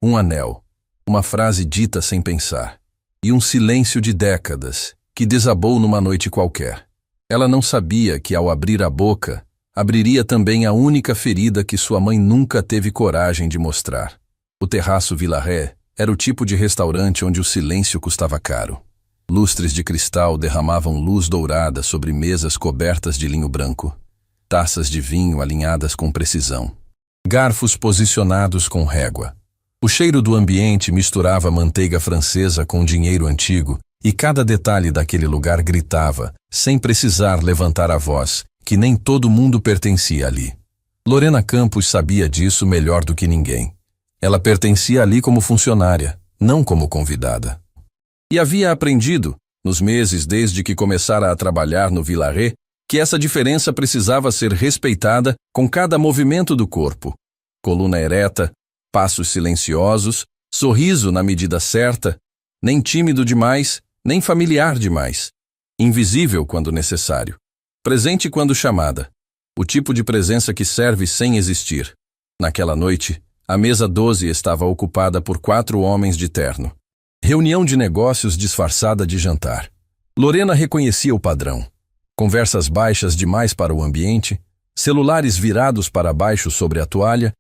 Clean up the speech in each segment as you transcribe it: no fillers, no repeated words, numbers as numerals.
Um anel, uma frase dita sem pensar, e um silêncio de décadas que desabou numa noite qualquer. Ela não sabia que, ao abrir a boca, abriria também a única ferida que sua mãe nunca teve coragem de mostrar. O Terraço Vilaré era o tipo de restaurante onde o silêncio custava caro. Lustres de cristal derramavam luz dourada sobre mesas cobertas de linho branco, taças de vinho alinhadas com precisão, garfos posicionados com régua. O cheiro do ambiente misturava manteiga francesa com dinheiro antigo, e cada detalhe daquele lugar gritava, sem precisar levantar a voz, que nem todo mundo pertencia ali. Lorena Campos sabia disso melhor do que ninguém. Ela pertencia ali como funcionária, não como convidada. E havia aprendido, nos meses desde que começara a trabalhar no Vilaré, que essa diferença precisava ser respeitada com cada movimento do corpo. Coluna ereta, passos silenciosos, sorriso na medida certa, nem tímido demais, nem familiar demais. Invisível quando necessário. Presente quando chamada. O tipo de presença que serve sem existir. Naquela noite, a mesa 12 estava ocupada por 4 homens de terno. Reunião de negócios disfarçada de jantar. Lorena reconhecia o padrão. Conversas baixas demais para o ambiente, celulares virados para baixo sobre a toalha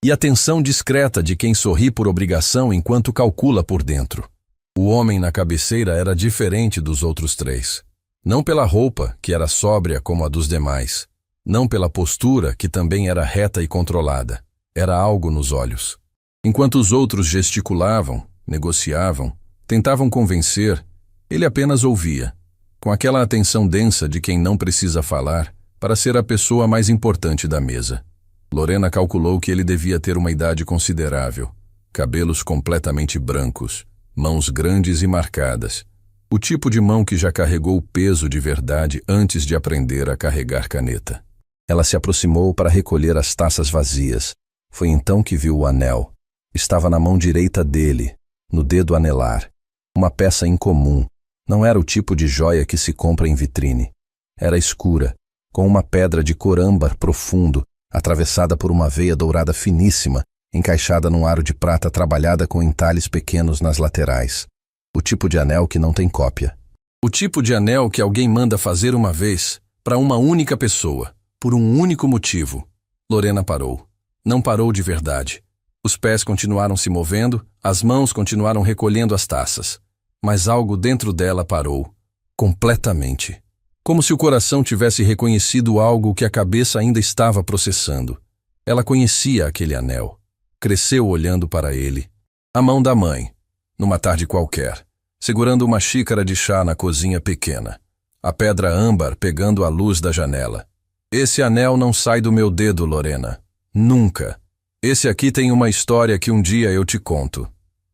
e a tensão discreta de quem sorri por obrigação enquanto calcula por dentro. O homem na cabeceira era diferente dos outros 3. Não pela roupa, que era sóbria como a dos demais. Não pela postura, que também era reta e controlada. Era algo nos olhos. Enquanto os outros gesticulavam, negociavam, tentavam convencer, ele apenas ouvia, com aquela atenção densa de quem não precisa falar para ser a pessoa mais importante da mesa. Lorena calculou que ele devia ter uma idade considerável, cabelos completamente brancos, mãos grandes e marcadas, o tipo de mão que já carregou o peso de verdade antes de aprender a carregar caneta. Ela se aproximou para recolher as taças vazias. Foi então que viu o anel. Estava na mão direita dele, no dedo anelar. Uma peça incomum. Não era o tipo de joia que se compra em vitrine. Era escura, com uma pedra de cor âmbar profundo, atravessada por uma veia dourada finíssima, encaixada num aro de prata trabalhada com entalhes pequenos nas laterais. O tipo de anel que não tem cópia. O tipo de anel que alguém manda fazer uma vez, para uma única pessoa, por um único motivo. Lorena parou. Não parou de verdade. Os pés continuaram se movendo, as mãos continuaram recolhendo as taças. Mas algo dentro dela parou, completamente. Como se o coração tivesse reconhecido algo que a cabeça ainda estava processando. Ela conhecia aquele anel. Cresceu olhando para ele. A mão da mãe, numa tarde qualquer, segurando uma xícara de chá na cozinha pequena. A pedra âmbar pegando a luz da janela. Esse anel não sai do meu dedo, Lorena. Nunca. Esse aqui tem uma história que um dia eu te conto.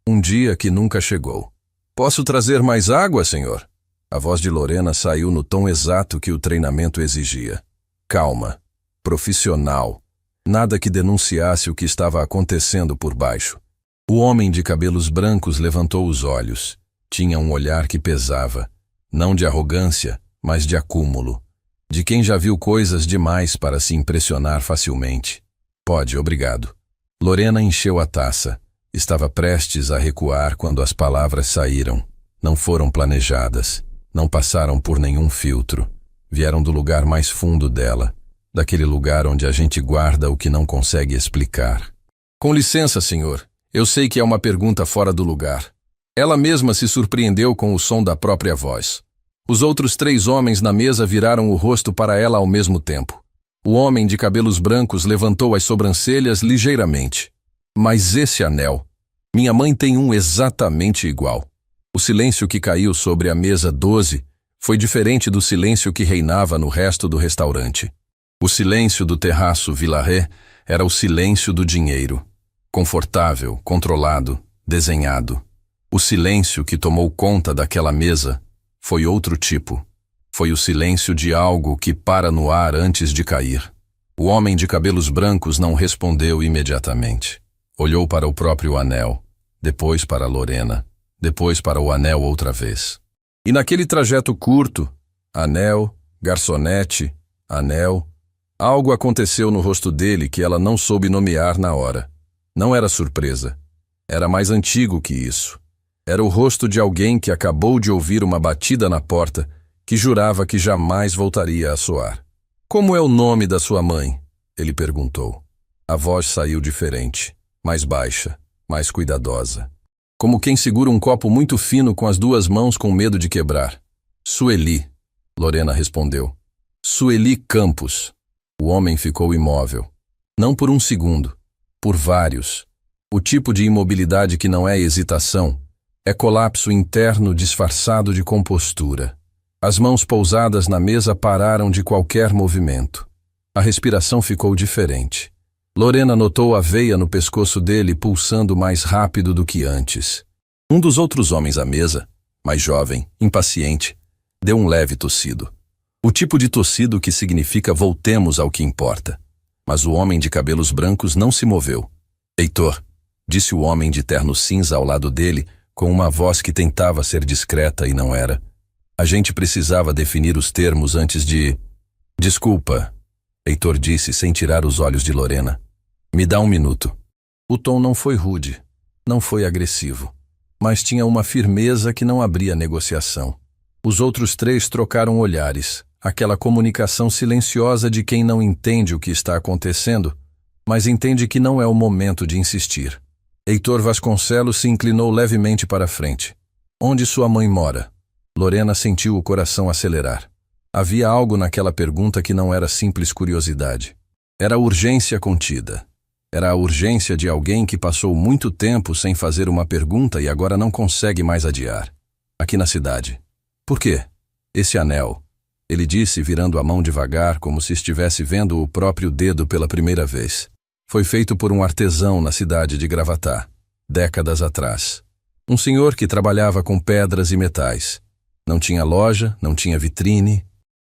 Um dia que nunca chegou. Posso trazer mais água, senhor? A voz de Lorena saiu no tom exato que o treinamento exigia. Calma. Profissional. Nada que denunciasse o que estava acontecendo por baixo. O homem de cabelos brancos levantou os olhos. Tinha um olhar que pesava. Não de arrogância, mas de acúmulo. De quem já viu coisas demais para se impressionar facilmente. Pode, obrigado. Lorena encheu a taça. Estava prestes a recuar quando as palavras saíram. Não foram planejadas. Não passaram por nenhum filtro. Vieram do lugar mais fundo dela. Daquele lugar onde a gente guarda o que não consegue explicar. Com licença, senhor. Eu sei que é uma pergunta fora do lugar. Ela mesma se surpreendeu com o som da própria voz. Os outros 3 homens na mesa viraram o rosto para ela ao mesmo tempo. O homem de cabelos brancos levantou as sobrancelhas ligeiramente. Mas esse anel, minha mãe tem um exatamente igual. O silêncio que caiu sobre a mesa 12 foi diferente do silêncio que reinava no resto do restaurante. O silêncio do Terraço Vilaré era o silêncio do dinheiro. Confortável, controlado, desenhado. O silêncio que tomou conta daquela mesa foi outro tipo. Foi o silêncio de algo que para no ar antes de cair. O homem de cabelos brancos não respondeu imediatamente. Olhou para o próprio anel, depois para Lorena, depois para o anel outra vez. E naquele trajeto curto, anel, garçonete, anel, algo aconteceu no rosto dele que ela não soube nomear na hora. Não era surpresa. Era mais antigo que isso. Era o rosto de alguém que acabou de ouvir uma batida na porta, que jurava que jamais voltaria a soar. Como é o nome da sua mãe? Ele perguntou. A voz saiu diferente, mais baixa, mais cuidadosa. Como quem segura um copo muito fino com as duas mãos com medo de quebrar. Sueli, Lorena respondeu. Sueli Campos. O homem ficou imóvel. Não por um segundo, por vários. O tipo de imobilidade que não é hesitação, é colapso interno disfarçado de compostura. As mãos pousadas na mesa pararam de qualquer movimento. A respiração ficou diferente. Lorena notou a veia no pescoço dele pulsando mais rápido do que antes. Um dos outros homens à mesa, mais jovem, impaciente, deu um leve tossido. O tipo de tossido que significa voltemos ao que importa. Mas o homem de cabelos brancos não se moveu. Heitor, disse o homem de terno cinza ao lado dele, com uma voz que tentava ser discreta e não era. A gente precisava definir os termos antes de... Desculpa, Heitor disse sem tirar os olhos de Lorena. Me dá um minuto. O tom não foi rude, não foi agressivo, mas tinha uma firmeza que não abria negociação. Os outros três trocaram olhares, aquela comunicação silenciosa de quem não entende o que está acontecendo, mas entende que não é o momento de insistir. Heitor Vasconcelos se inclinou levemente para a frente. Onde sua mãe mora? Lorena sentiu o coração acelerar. Havia algo naquela pergunta que não era simples curiosidade. Era urgência contida. Era a urgência de alguém que passou muito tempo sem fazer uma pergunta e agora não consegue mais adiar. Aqui na cidade. Por quê? Esse anel, ele disse virando a mão devagar como se estivesse vendo o próprio dedo pela primeira vez. Foi feito por um artesão na cidade de Gravatá, décadas atrás. Um senhor que trabalhava com pedras e metais. Não tinha loja, não tinha vitrine.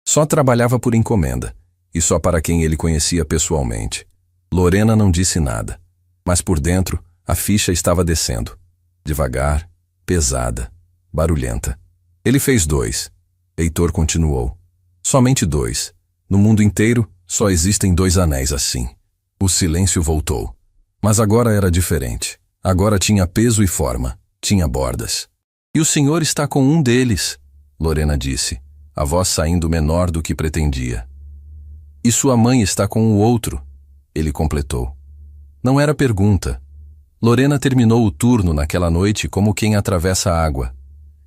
Só trabalhava por encomenda, e só para quem ele conhecia pessoalmente. Lorena não disse nada, mas por dentro a ficha estava descendo. Devagar, pesada, barulhenta. Ele fez 2. Heitor continuou. Somente 2. No mundo inteiro, só existem 2 anéis assim. O silêncio voltou. Mas agora era diferente. Agora tinha peso e forma. Tinha bordas. E o senhor está com um deles, Lorena disse, a voz saindo menor do que pretendia. E sua mãe está com o outro, ele completou. Não era pergunta. Lorena terminou o turno naquela noite como quem atravessa a água.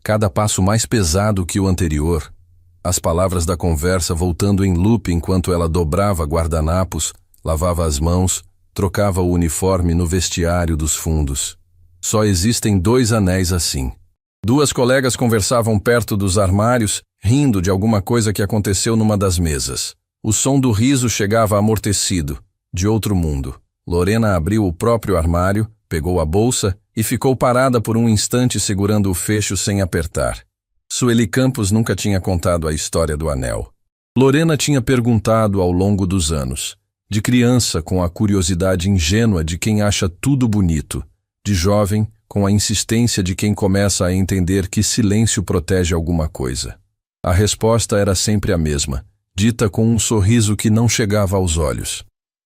Cada passo mais pesado que o anterior. As palavras da conversa voltando em loop enquanto ela dobrava guardanapos, lavava as mãos, trocava o uniforme no vestiário dos fundos. Só existem 2 anéis assim. 2 colegas conversavam perto dos armários, rindo de alguma coisa que aconteceu numa das mesas. O som do riso chegava amortecido, de outro mundo. Lorena abriu o próprio armário, pegou a bolsa e ficou parada por um instante segurando o fecho sem apertar. Sueli Campos nunca tinha contado a história do anel. Lorena tinha perguntado ao longo dos anos. De criança, com a curiosidade ingênua de quem acha tudo bonito. De jovem, com a insistência de quem começa a entender que silêncio protege alguma coisa. A resposta era sempre a mesma, dita com um sorriso que não chegava aos olhos.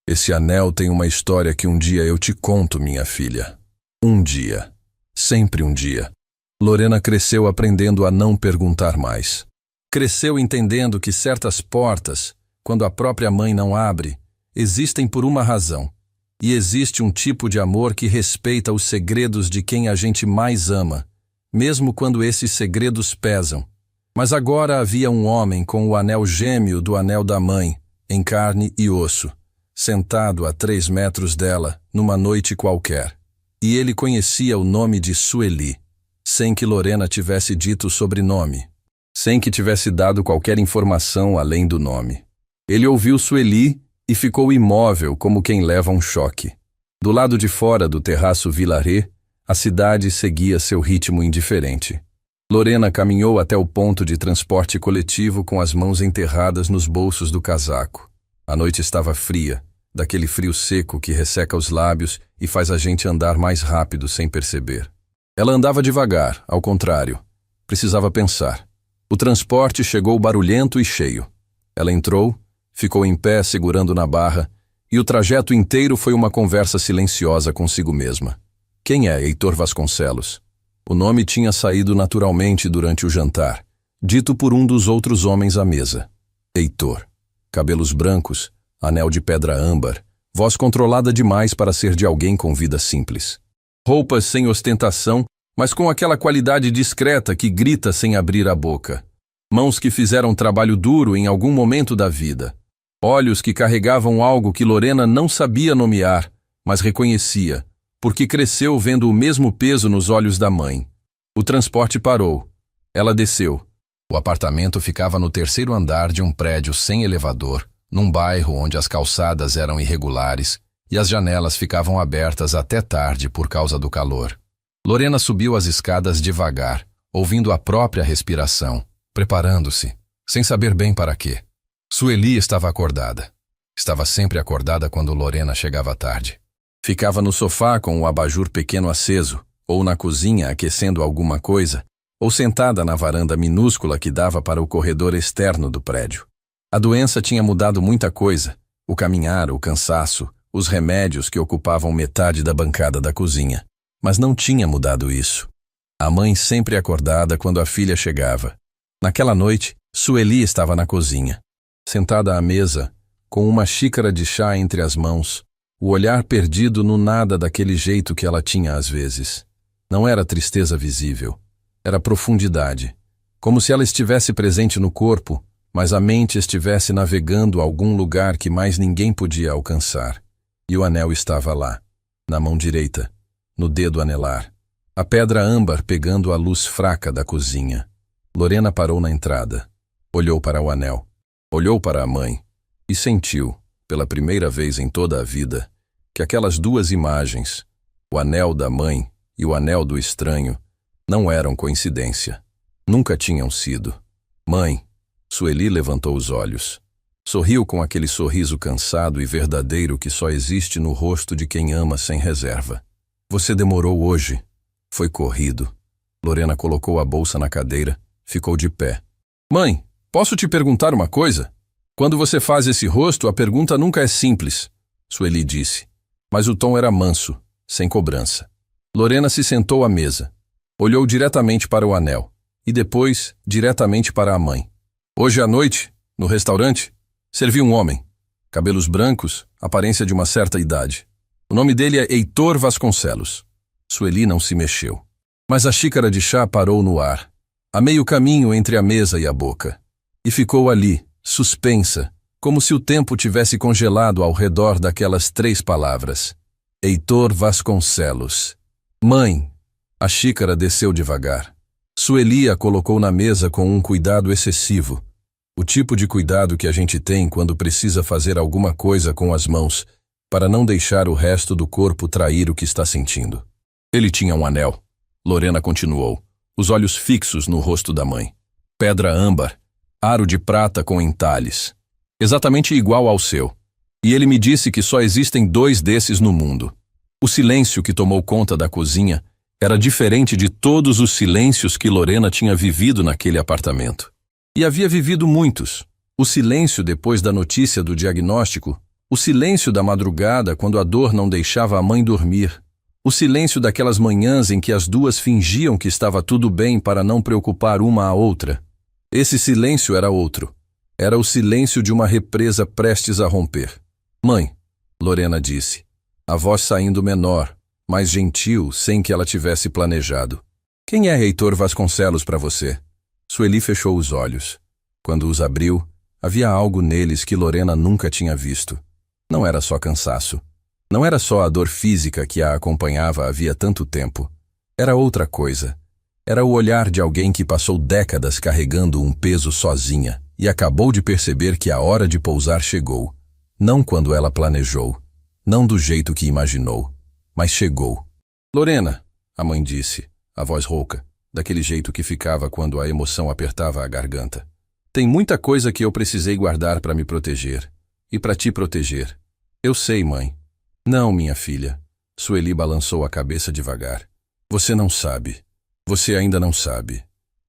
Esse anel tem uma história que um dia eu te conto, minha filha. Um dia. Sempre um dia. Lorena cresceu aprendendo a não perguntar mais. Cresceu entendendo que certas portas, quando a própria mãe não abre, existem por uma razão. E existe um tipo de amor que respeita os segredos de quem a gente mais ama, mesmo quando esses segredos pesam. Mas agora havia um homem com o anel gêmeo do anel da mãe, em carne e osso, sentado a 3 metros dela, numa noite qualquer. E ele conhecia o nome de Sueli, sem que Lorena tivesse dito o sobrenome, sem que tivesse dado qualquer informação além do nome. Ele ouviu Sueli e ficou imóvel como quem leva um choque. Do lado de fora do terraço Vilaré, a cidade seguia seu ritmo indiferente. Lorena caminhou até o ponto de transporte coletivo com as mãos enterradas nos bolsos do casaco. A noite estava fria, daquele frio seco que resseca os lábios e faz a gente andar mais rápido sem perceber. Ela andava devagar, ao contrário. Precisava pensar. O transporte chegou barulhento e cheio. Ela entrou, ficou em pé segurando na barra, e o trajeto inteiro foi uma conversa silenciosa consigo mesma. Quem é Heitor Vasconcelos? O nome tinha saído naturalmente durante o jantar, dito por um dos outros homens à mesa. Heitor. Cabelos brancos, anel de pedra âmbar, voz controlada demais para ser de alguém com vida simples. Roupas sem ostentação, mas com aquela qualidade discreta que grita sem abrir a boca. Mãos que fizeram trabalho duro em algum momento da vida. Olhos que carregavam algo que Lorena não sabia nomear, mas reconhecia, porque cresceu vendo o mesmo peso nos olhos da mãe. O transporte parou. Ela desceu. O apartamento ficava no terceiro andar de um prédio sem elevador, num bairro onde as calçadas eram irregulares e as janelas ficavam abertas até tarde por causa do calor. Lorena subiu as escadas devagar, ouvindo a própria respiração, preparando-se, sem saber bem para quê. Sueli estava acordada. Estava sempre acordada quando Lorena chegava tarde. Ficava no sofá com o abajur pequeno aceso, ou na cozinha aquecendo alguma coisa, ou sentada na varanda minúscula que dava para o corredor externo do prédio. A doença tinha mudado muita coisa, o caminhar, o cansaço, os remédios que ocupavam metade da bancada da cozinha. Mas não tinha mudado isso. A mãe sempre acordada quando a filha chegava. Naquela noite, Sueli estava na cozinha, sentada à mesa, com uma xícara de chá entre as mãos, o olhar perdido no nada daquele jeito que ela tinha às vezes. Não era tristeza visível, era profundidade, como se ela estivesse presente no corpo, mas a mente estivesse navegando a algum lugar que mais ninguém podia alcançar. E o anel estava lá, na mão direita, no dedo anelar, a pedra âmbar pegando a luz fraca da cozinha. Lorena parou na entrada, olhou para o anel, olhou para a mãe e sentiu, pela primeira vez em toda a vida, que aquelas duas imagens, o anel da mãe e o anel do estranho, não eram coincidência. Nunca tinham sido. Mãe, Sueli levantou os olhos. Sorriu com aquele sorriso cansado e verdadeiro que só existe no rosto de quem ama sem reserva. Você demorou hoje. Foi corrido. Lorena colocou a bolsa na cadeira, ficou de pé. Mãe, posso te perguntar uma coisa? Quando você faz esse rosto, a pergunta nunca é simples, Sueli disse. Mas o tom era manso, sem cobrança. Lorena se sentou à mesa. Olhou diretamente para o anel. E depois, diretamente para a mãe. Hoje à noite, no restaurante, servi um homem. Cabelos brancos, aparência de uma certa idade. O nome dele é Heitor Vasconcelos. Sueli não se mexeu. Mas a xícara de chá parou no ar, a meio caminho entre a mesa e a boca. E ficou ali, suspensa, como se o tempo tivesse congelado ao redor daquelas 3 palavras. Heitor Vasconcelos. Mãe! A xícara desceu devagar. Sueli a colocou na mesa com um cuidado excessivo. O tipo de cuidado que a gente tem quando precisa fazer alguma coisa com as mãos, para não deixar o resto do corpo trair o que está sentindo. Ele tinha um anel. Lorena continuou, os olhos fixos no rosto da mãe. Pedra âmbar, aro de prata com entalhes. Exatamente igual ao seu. E ele me disse que só existem 2 desses no mundo. O silêncio que tomou conta da cozinha era diferente de todos os silêncios que Lorena tinha vivido naquele apartamento. E havia vivido muitos. O silêncio depois da notícia do diagnóstico, o silêncio da madrugada quando a dor não deixava a mãe dormir, o silêncio daquelas manhãs em que as duas fingiam que estava tudo bem para não preocupar uma a outra. Esse silêncio era outro. Era o silêncio de uma represa prestes a romper. Mãe, Lorena disse, a voz saindo menor, mais gentil, sem que ela tivesse planejado. Quem é Heitor Vasconcelos para você? Sueli fechou os olhos. Quando os abriu, havia algo neles que Lorena nunca tinha visto. Não era só cansaço. Não era só a dor física que a acompanhava havia tanto tempo. Era outra coisa. Era o olhar de alguém que passou décadas carregando um peso sozinha e acabou de perceber que a hora de pousar chegou. Não quando ela planejou. Não do jeito que imaginou. Mas chegou. Lorena, a mãe disse, a voz rouca, daquele jeito que ficava quando a emoção apertava a garganta. Tem muita coisa que eu precisei guardar para me proteger. E para te proteger. Eu sei, mãe. Não, minha filha. Sueli balançou a cabeça devagar. Você não sabe. Você ainda não sabe.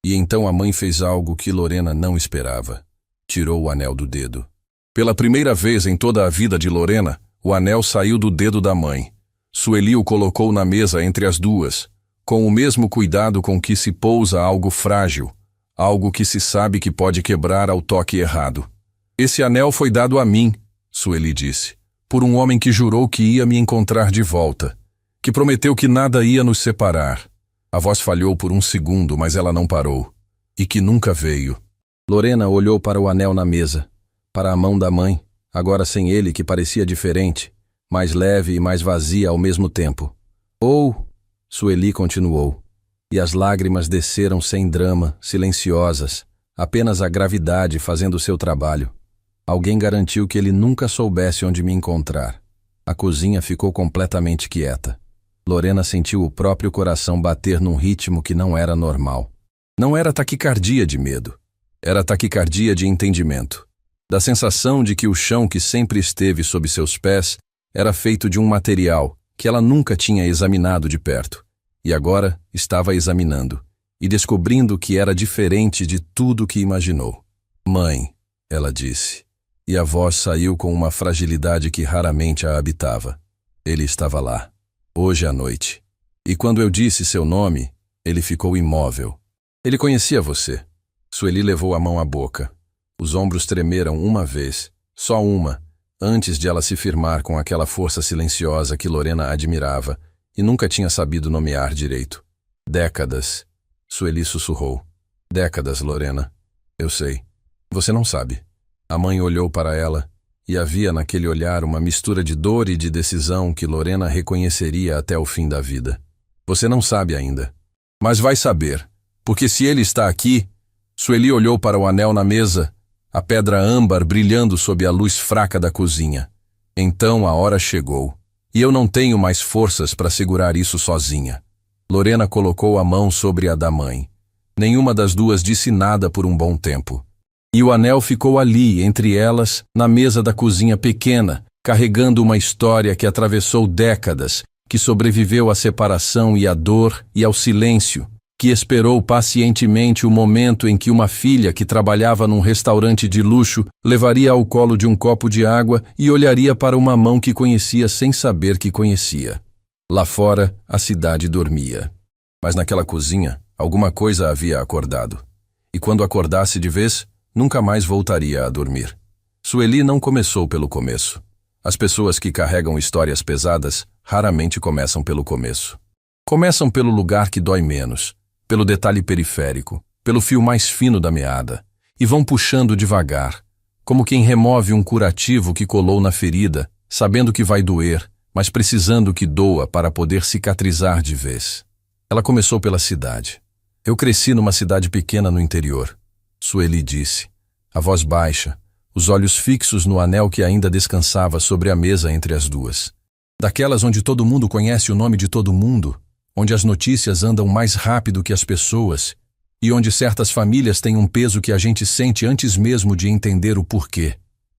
E então a mãe fez algo que Lorena não esperava. Tirou o anel do dedo. Pela primeira vez em toda a vida de Lorena, o anel saiu do dedo da mãe. Sueli o colocou na mesa entre as duas, com o mesmo cuidado com que se pousa algo frágil, algo que se sabe que pode quebrar ao toque errado. Esse anel foi dado a mim, Sueli disse, por um homem que jurou que ia me encontrar de volta, que prometeu que nada ia nos separar. A voz falhou por um segundo, mas ela não parou. E que nunca veio. Lorena olhou para o anel na mesa, para a mão da mãe, agora sem ele, que parecia diferente, mais leve e mais vazia ao mesmo tempo. Sueli continuou, e as lágrimas desceram sem drama, silenciosas, apenas a gravidade fazendo seu trabalho. Alguém garantiu que ele nunca soubesse onde me encontrar. A cozinha ficou completamente quieta. Lorena sentiu o próprio coração bater num ritmo que não era normal. Não era taquicardia de medo. Era taquicardia de entendimento. Da sensação de que o chão que sempre esteve sob seus pés era feito de um material que ela nunca tinha examinado de perto. E agora estava examinando, e descobrindo que era diferente de tudo que imaginou. Mãe, ela disse. E a voz saiu com uma fragilidade que raramente a habitava. Ele estava lá, hoje à noite. E quando eu disse seu nome, ele ficou imóvel. Ele conhecia você. Sueli levou a mão à boca. Os ombros tremeram uma vez, só uma, antes de ela se firmar com aquela força silenciosa que Lorena admirava e nunca tinha sabido nomear direito. Décadas, Sueli sussurrou. Décadas, Lorena. Eu sei. Você não sabe. A mãe olhou para ela, e havia naquele olhar uma mistura de dor e de decisão que Lorena reconheceria até o fim da vida. Você não sabe ainda. Mas vai saber, porque se ele está aqui... Sueli olhou para o anel na mesa, a pedra âmbar brilhando sob a luz fraca da cozinha. Então a hora chegou, e eu não tenho mais forças para segurar isso sozinha. Lorena colocou a mão sobre a da mãe. Nenhuma das duas disse nada por um bom tempo. E o anel ficou ali, entre elas, na mesa da cozinha pequena, carregando uma história que atravessou décadas, que sobreviveu à separação e à dor e ao silêncio, que esperou pacientemente o momento em que uma filha que trabalhava num restaurante de luxo levaria ao colo de um copo de água e olharia para uma mão que conhecia sem saber que conhecia. Lá fora, a cidade dormia. Mas naquela cozinha, alguma coisa havia acordado. E quando acordasse de vez, nunca mais voltaria a dormir. Sueli não começou pelo começo. As pessoas que carregam histórias pesadas raramente começam pelo começo. Começam pelo lugar que dói menos, pelo detalhe periférico, pelo fio mais fino da meada, e vão puxando devagar, como quem remove um curativo que colou na ferida, sabendo que vai doer, mas precisando que doa para poder cicatrizar de vez. Ela começou pela cidade. Eu cresci numa cidade pequena no interior, Sueli disse, a voz baixa, os olhos fixos no anel que ainda descansava sobre a mesa entre as duas. Daquelas onde todo mundo conhece o nome de todo mundo, onde as notícias andam mais rápido que as pessoas e onde certas famílias têm um peso que a gente sente antes mesmo de entender o porquê.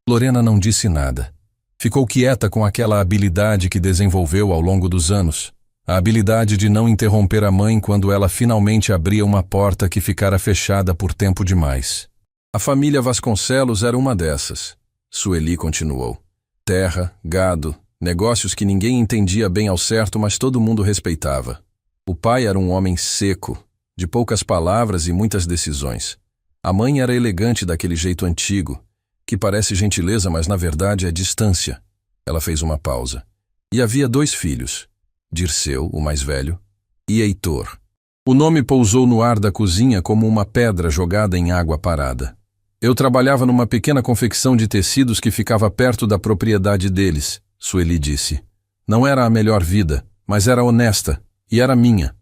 Lorena não disse nada. Ficou quieta com aquela habilidade que desenvolveu ao longo dos anos, a habilidade de não interromper a mãe quando ela finalmente abria uma porta que ficara fechada por tempo demais. A família Vasconcelos era uma dessas. Sueli continuou. Terra, gado, negócios que ninguém entendia bem ao certo, mas todo mundo respeitava. O pai era um homem seco, de poucas palavras e muitas decisões. A mãe era elegante daquele jeito antigo, que parece gentileza, mas na verdade é distância. Ela fez uma pausa. E havia 2 filhos, Dirceu, o mais velho, e Heitor. O nome pousou no ar da cozinha como uma pedra jogada em água parada. Eu trabalhava numa pequena confecção de tecidos que ficava perto da propriedade deles, Sueli disse. Não era a melhor vida, mas era honesta, e era minha.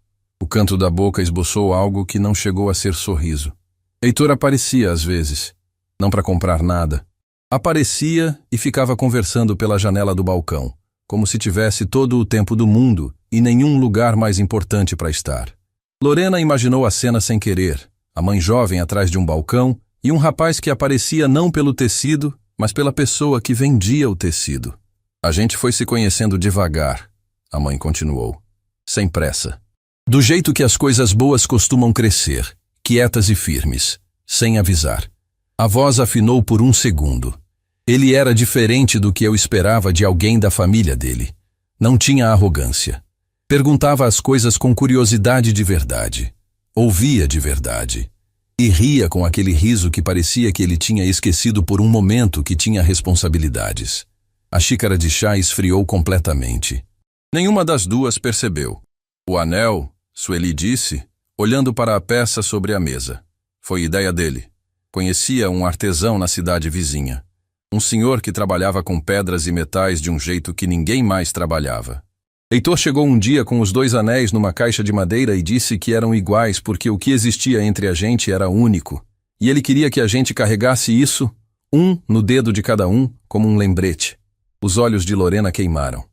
O canto da boca esboçou algo que não chegou a ser sorriso. Heitor aparecia às vezes, não para comprar nada. Aparecia e ficava conversando pela janela do balcão, como se tivesse todo o tempo do mundo e nenhum lugar mais importante para estar. Lorena imaginou a cena sem querer, a mãe jovem atrás de um balcão e um rapaz que aparecia não pelo tecido, mas pela pessoa que vendia o tecido. A gente foi se conhecendo devagar, a mãe continuou, sem pressa. Do jeito que as coisas boas costumam crescer, quietas e firmes, sem avisar. A voz afinou por um segundo. Ele era diferente do que eu esperava de alguém da família dele. Não tinha arrogância. Perguntava as coisas com curiosidade de verdade. Ouvia de verdade. E ria com aquele riso que parecia que ele tinha esquecido por um momento que tinha responsabilidades. A xícara de chá esfriou completamente. Nenhuma das duas percebeu. O anel, Sueli disse, olhando para a peça sobre a mesa. Foi ideia dele. Conhecia um artesão na cidade vizinha. Um senhor que trabalhava com pedras e metais de um jeito que ninguém mais trabalhava. Heitor chegou um dia com os 2 anéis numa caixa de madeira e disse que eram iguais porque o que existia entre a gente era único. E ele queria que a gente carregasse isso, um no dedo de cada um, como um lembrete. Os olhos de Lorena queimaram.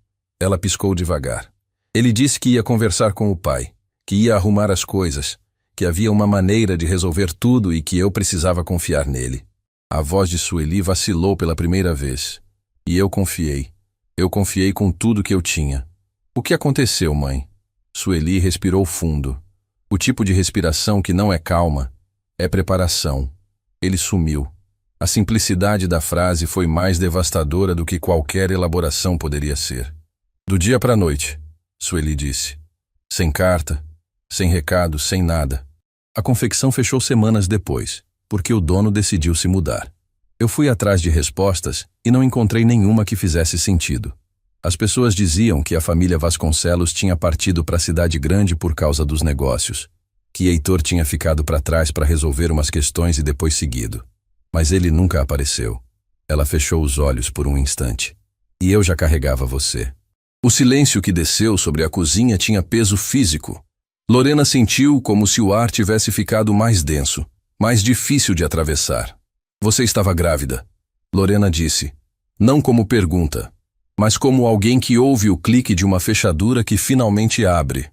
Ela piscou devagar. Ele disse que ia conversar com o pai, que ia arrumar as coisas, que havia uma maneira de resolver tudo e que eu precisava confiar nele. A voz de Sueli vacilou pela primeira vez. E eu confiei. Eu confiei com tudo que eu tinha. O que aconteceu, mãe? Sueli respirou fundo. O tipo de respiração que não é calma, é preparação. Ele sumiu. A simplicidade da frase foi mais devastadora do que qualquer elaboração poderia ser. Do dia para a noite, Sueli disse. Sem carta, sem recado, sem nada. A confecção fechou semanas depois, porque o dono decidiu se mudar. Eu fui atrás de respostas e não encontrei nenhuma que fizesse sentido. As pessoas diziam que a família Vasconcelos tinha partido para a cidade grande por causa dos negócios, que Heitor tinha ficado para trás para resolver umas questões e depois seguido. Mas ele nunca apareceu. Ela fechou os olhos por um instante. E eu já carregava você. O silêncio que desceu sobre a cozinha tinha peso físico. Lorena sentiu como se o ar tivesse ficado mais denso, mais difícil de atravessar. Você estava grávida, Lorena disse. Não como pergunta, mas como alguém que ouve o clique de uma fechadura que finalmente abre.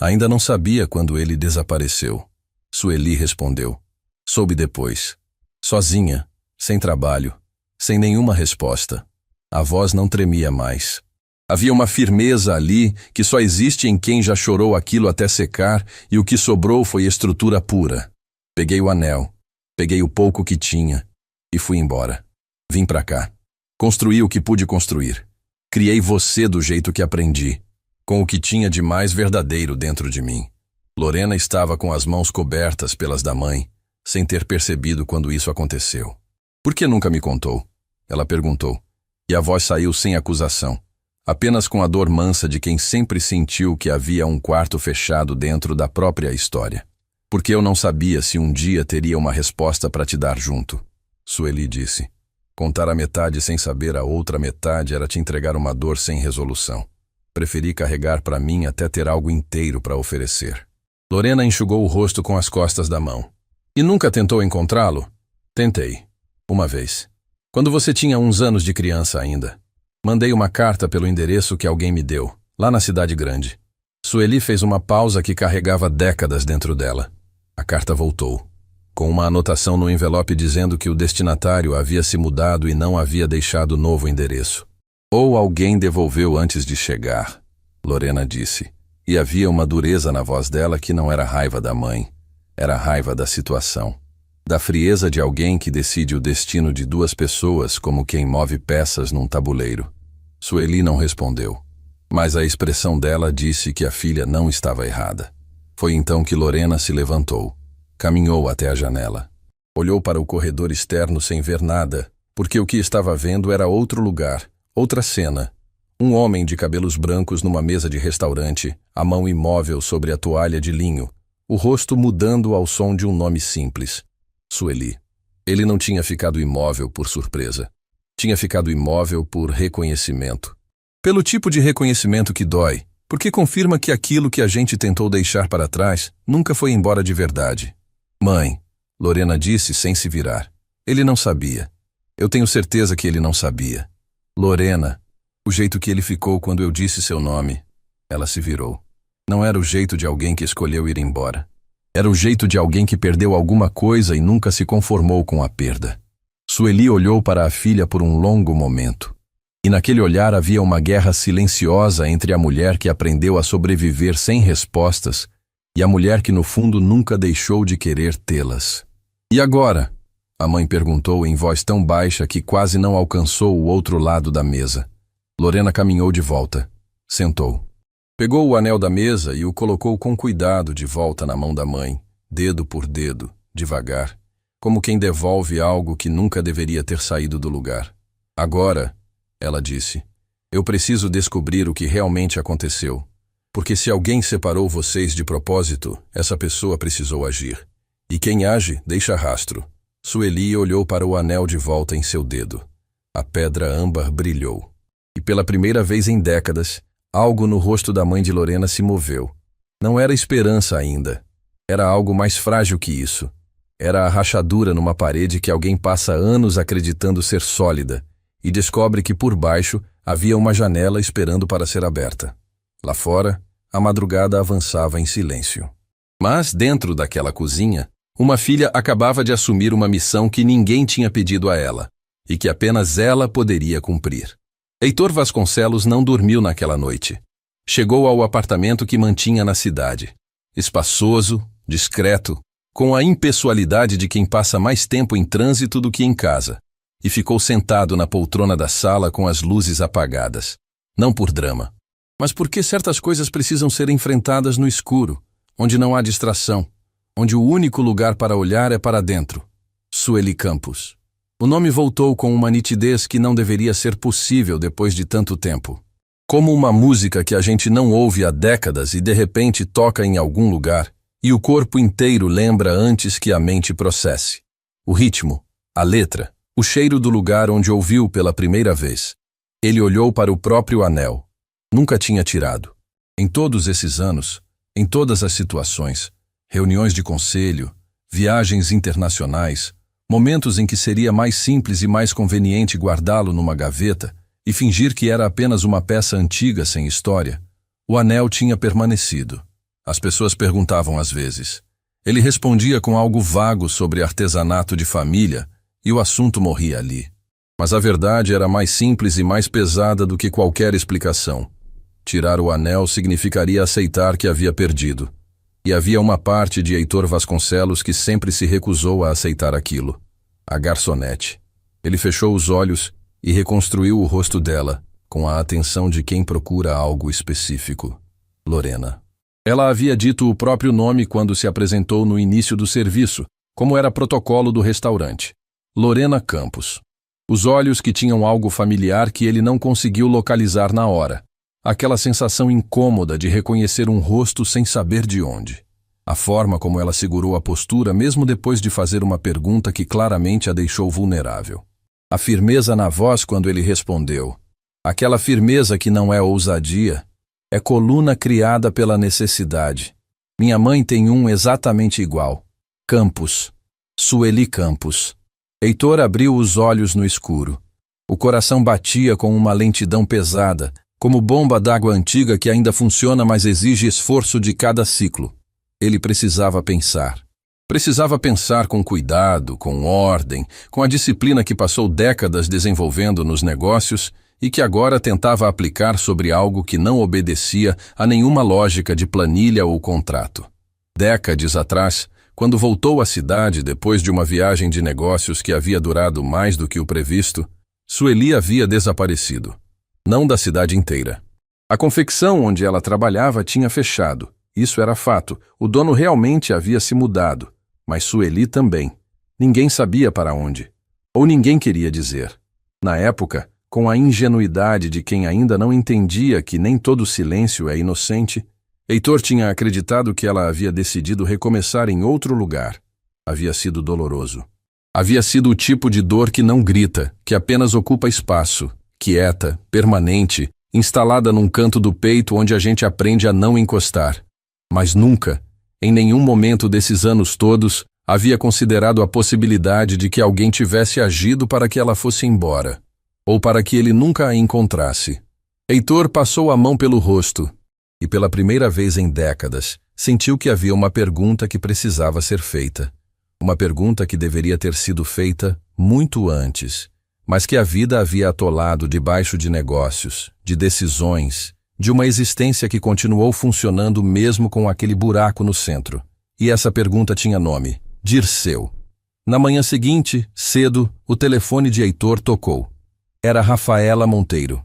Ainda não sabia quando ele desapareceu. Sueli respondeu. Soube depois. Sozinha, sem trabalho, sem nenhuma resposta. A voz não tremia mais. Havia uma firmeza ali que só existe em quem já chorou aquilo até secar e o que sobrou foi estrutura pura. Peguei o anel, peguei o pouco que tinha e fui embora. Vim pra cá. Construí o que pude construir. Criei você do jeito que aprendi, com o que tinha de mais verdadeiro dentro de mim. Lorena estava com as mãos cobertas pelas da mãe, sem ter percebido quando isso aconteceu. Por que nunca me contou? Ela perguntou, e a voz saiu sem acusação, apenas com a dor mansa de quem sempre sentiu que havia um quarto fechado dentro da própria história. Porque eu não sabia se um dia teria uma resposta para te dar junto, Sueli disse. Contar a metade sem saber a outra metade era te entregar uma dor sem resolução. Preferi carregar para mim até ter algo inteiro para oferecer. Lorena enxugou o rosto com as costas da mão. E nunca tentou encontrá-lo? Tentei. Uma vez. Quando você tinha uns anos de criança ainda. Mandei uma carta pelo endereço que alguém me deu, lá na cidade grande. Sueli fez uma pausa que carregava décadas dentro dela. A carta voltou, com uma anotação no envelope dizendo que o destinatário havia se mudado e não havia deixado novo endereço. Ou alguém devolveu antes de chegar, Lorena disse, e havia uma dureza na voz dela que não era raiva da mãe, era raiva da situação, da frieza de alguém que decide o destino de 2 pessoas como quem move peças num tabuleiro. Sueli não respondeu, mas a expressão dela disse que a filha não estava errada. Foi então que Lorena se levantou. Caminhou até a janela. Olhou para o corredor externo sem ver nada, porque o que estava vendo era outro lugar, outra cena. Um homem de cabelos brancos numa mesa de restaurante, a mão imóvel sobre a toalha de linho, o rosto mudando ao som de um nome simples. Sueli. Ele não tinha ficado imóvel por surpresa. Tinha ficado imóvel por reconhecimento. Pelo tipo de reconhecimento que dói, porque confirma que aquilo que a gente tentou deixar para trás nunca foi embora de verdade. Mãe, Lorena disse sem se virar. Ele não sabia. Eu tenho certeza que ele não sabia. Lorena, o jeito que ele ficou quando eu disse seu nome. Ela se virou. Não era o jeito de alguém que escolheu ir embora. Era o jeito de alguém que perdeu alguma coisa e nunca se conformou com a perda. Sueli olhou para a filha por um longo momento. E naquele olhar havia uma guerra silenciosa entre a mulher que aprendeu a sobreviver sem respostas e a mulher que no fundo nunca deixou de querer tê-las. E agora? A mãe perguntou em voz tão baixa que quase não alcançou o outro lado da mesa. Lorena caminhou de volta. Sentou. Pegou o anel da mesa e o colocou com cuidado de volta na mão da mãe, dedo por dedo, devagar, como quem devolve algo que nunca deveria ter saído do lugar. Agora, ela disse, eu preciso descobrir o que realmente aconteceu, porque se alguém separou vocês de propósito, essa pessoa precisou agir. E quem age, deixa rastro. Sueli olhou para o anel de volta em seu dedo. A pedra âmbar brilhou. E pela primeira vez em décadas, algo no rosto da mãe de Lorena se moveu. Não era esperança ainda. Era algo mais frágil que isso. Era a rachadura numa parede que alguém passa anos acreditando ser sólida e descobre que por baixo havia uma janela esperando para ser aberta. Lá fora, a madrugada avançava em silêncio. Mas, dentro daquela cozinha, uma filha acabava de assumir uma missão que ninguém tinha pedido a ela e que apenas ela poderia cumprir. Heitor Vasconcelos não dormiu naquela noite. Chegou ao apartamento que mantinha na cidade. Espaçoso, discreto, com a impessoalidade de quem passa mais tempo em trânsito do que em casa, e ficou sentado na poltrona da sala com as luzes apagadas. Não por drama, mas porque certas coisas precisam ser enfrentadas no escuro, onde não há distração, onde o único lugar para olhar é para dentro. Sueli Campos. O nome voltou com uma nitidez que não deveria ser possível depois de tanto tempo. Como uma música que a gente não ouve há décadas e de repente toca em algum lugar, e o corpo inteiro lembra antes que a mente processe. O ritmo, a letra, o cheiro do lugar onde ouviu pela primeira vez. Ele olhou para o próprio anel. Nunca tinha tirado. Em todos esses anos, em todas as situações, reuniões de conselho, viagens internacionais, momentos em que seria mais simples e mais conveniente guardá-lo numa gaveta e fingir que era apenas uma peça antiga sem história, o anel tinha permanecido. As pessoas perguntavam às vezes. Ele respondia com algo vago sobre artesanato de família e o assunto morria ali. Mas a verdade era mais simples e mais pesada do que qualquer explicação. Tirar o anel significaria aceitar que havia perdido. E havia uma parte de Heitor Vasconcelos que sempre se recusou a aceitar aquilo. A garçonete. Ele fechou os olhos e reconstruiu o rosto dela, com a atenção de quem procura algo específico. Lorena. Ela havia dito o próprio nome quando se apresentou no início do serviço, como era protocolo do restaurante. Lorena Campos. Os olhos que tinham algo familiar que ele não conseguiu localizar na hora. Aquela sensação incômoda de reconhecer um rosto sem saber de onde. A forma como ela segurou a postura mesmo depois de fazer uma pergunta que claramente a deixou vulnerável. A firmeza na voz quando ele respondeu. Aquela firmeza que não é ousadia, é coluna criada pela necessidade. Minha mãe tem um exatamente igual. Campos. Sueli Campos. Heitor abriu os olhos no escuro. O coração batia com uma lentidão pesada, como bomba d'água antiga que ainda funciona, mas exige esforço de cada ciclo. Ele precisava pensar. Precisava pensar com cuidado, com ordem, com a disciplina que passou décadas desenvolvendo nos negócios e que agora tentava aplicar sobre algo que não obedecia a nenhuma lógica de planilha ou contrato. Décadas atrás, quando voltou à cidade depois de uma viagem de negócios que havia durado mais do que o previsto, Sueli havia desaparecido. Não da cidade inteira. A confecção onde ela trabalhava tinha fechado. Isso era fato. O dono realmente havia se mudado. Mas Sueli também. Ninguém sabia para onde. Ou ninguém queria dizer. Na época, com a ingenuidade de quem ainda não entendia que nem todo silêncio é inocente, Heitor tinha acreditado que ela havia decidido recomeçar em outro lugar. Havia sido doloroso. Havia sido o tipo de dor que não grita, que apenas ocupa espaço. Quieta, permanente, instalada num canto do peito onde a gente aprende a não encostar. Mas nunca, em nenhum momento desses anos todos, havia considerado a possibilidade de que alguém tivesse agido para que ela fosse embora, ou para que ele nunca a encontrasse. Heitor passou a mão pelo rosto, e pela primeira vez em décadas, sentiu que havia uma pergunta que precisava ser feita. Uma pergunta que deveria ter sido feita muito antes, mas que a vida havia atolado debaixo de negócios, de decisões, de uma existência que continuou funcionando mesmo com aquele buraco no centro. E essa pergunta tinha nome: Dirceu. Na manhã seguinte, cedo, o telefone de Heitor tocou. Era Rafaela Monteiro.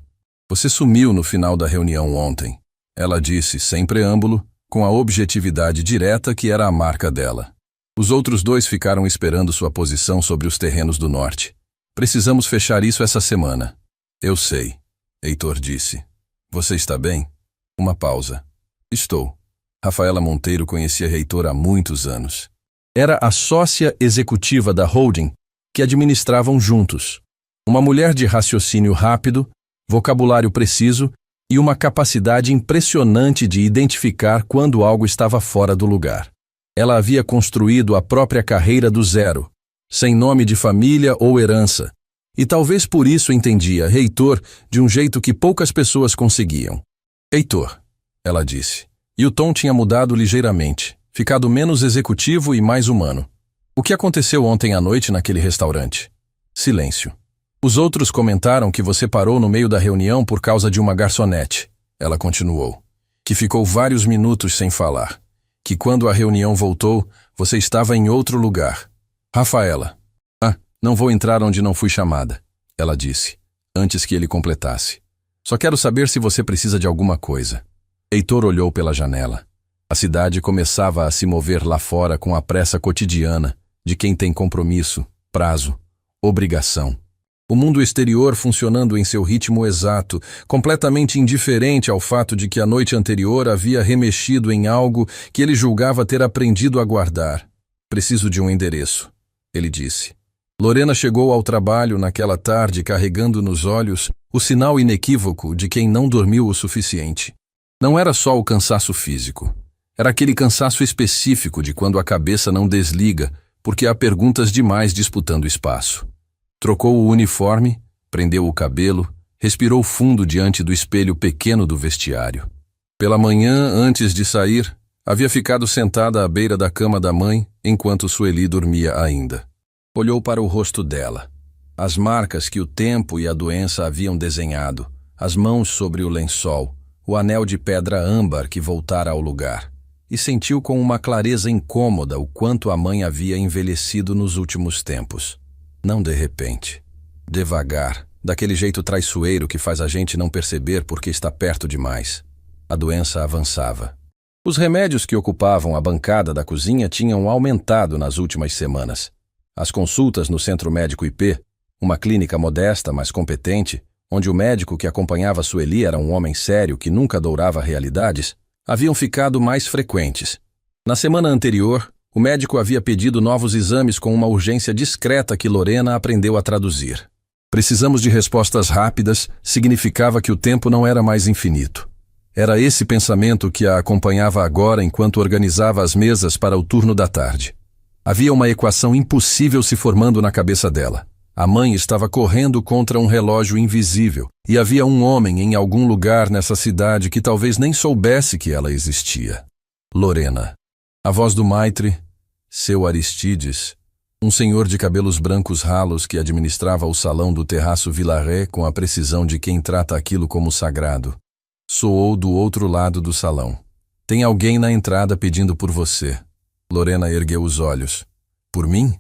Você sumiu no final da reunião ontem. Ela disse, sem preâmbulo, com a objetividade direta que era a marca dela. Os outros dois ficaram esperando sua posição sobre os terrenos do norte. Precisamos fechar isso essa semana. Eu sei, Heitor disse. Você está bem? Uma pausa. Estou. Rafaela Monteiro conhecia Heitor há muitos anos. Era a sócia executiva da holding que administravam juntos. Uma mulher de raciocínio rápido, vocabulário preciso e uma capacidade impressionante de identificar quando algo estava fora do lugar. Ela havia construído a própria carreira do zero, sem nome de família ou herança, e talvez por isso entendia Heitor de um jeito que poucas pessoas conseguiam. Heitor, ela disse, e o tom tinha mudado ligeiramente, ficado menos executivo e mais humano. O que aconteceu ontem à noite naquele restaurante? Silêncio. Os outros comentaram que você parou no meio da reunião por causa de uma garçonete. Ela continuou. Que ficou vários minutos sem falar. Que quando a reunião voltou, você estava em outro lugar. Rafaela. Não vou entrar onde não fui chamada, ela disse, antes que ele completasse. Só quero saber se você precisa de alguma coisa. Heitor olhou pela janela. A cidade começava a se mover lá fora com a pressa cotidiana de quem tem compromisso, prazo, obrigação. O mundo exterior funcionando em seu ritmo exato, completamente indiferente ao fato de que a noite anterior havia remexido em algo que ele julgava ter aprendido a guardar. Preciso de um endereço, ele disse. Lorena chegou ao trabalho naquela tarde carregando nos olhos o sinal inequívoco de quem não dormiu o suficiente. Não era só o cansaço físico. Era aquele cansaço específico de quando a cabeça não desliga porque há perguntas demais disputando espaço. Trocou o uniforme, prendeu o cabelo, respirou fundo diante do espelho pequeno do vestiário. Pela manhã, antes de sair, havia ficado sentada à beira da cama da mãe enquanto Sueli dormia ainda. Olhou para o rosto dela. As marcas que o tempo e a doença haviam desenhado, as mãos sobre o lençol, o anel de pedra âmbar que voltara ao lugar, e sentiu com uma clareza incômoda o quanto a mãe havia envelhecido nos últimos tempos. Não de repente. Devagar, daquele jeito traiçoeiro que faz a gente não perceber porque está perto demais. A doença avançava. Os remédios que ocupavam a bancada da cozinha tinham aumentado nas últimas semanas. As consultas no Centro Médico IP, uma clínica modesta, mas competente, onde o médico que acompanhava Sueli era um homem sério que nunca dourava realidades, haviam ficado mais frequentes. Na semana anterior, o médico havia pedido novos exames com uma urgência discreta que Lorena aprendeu a traduzir. Precisamos de respostas rápidas significava que o tempo não era mais infinito. Era esse pensamento que a acompanhava agora enquanto organizava as mesas para o turno da tarde. Havia uma equação impossível se formando na cabeça dela. A mãe estava correndo contra um relógio invisível e havia um homem em algum lugar nessa cidade que talvez nem soubesse que ela existia. Lorena. A voz do Maitre, seu Aristides, um senhor de cabelos brancos ralos que administrava o salão do terraço Vilaré com a precisão de quem trata aquilo como sagrado, soou do outro lado do salão. Tem alguém na entrada pedindo por você. Lorena ergueu os olhos. Por mim?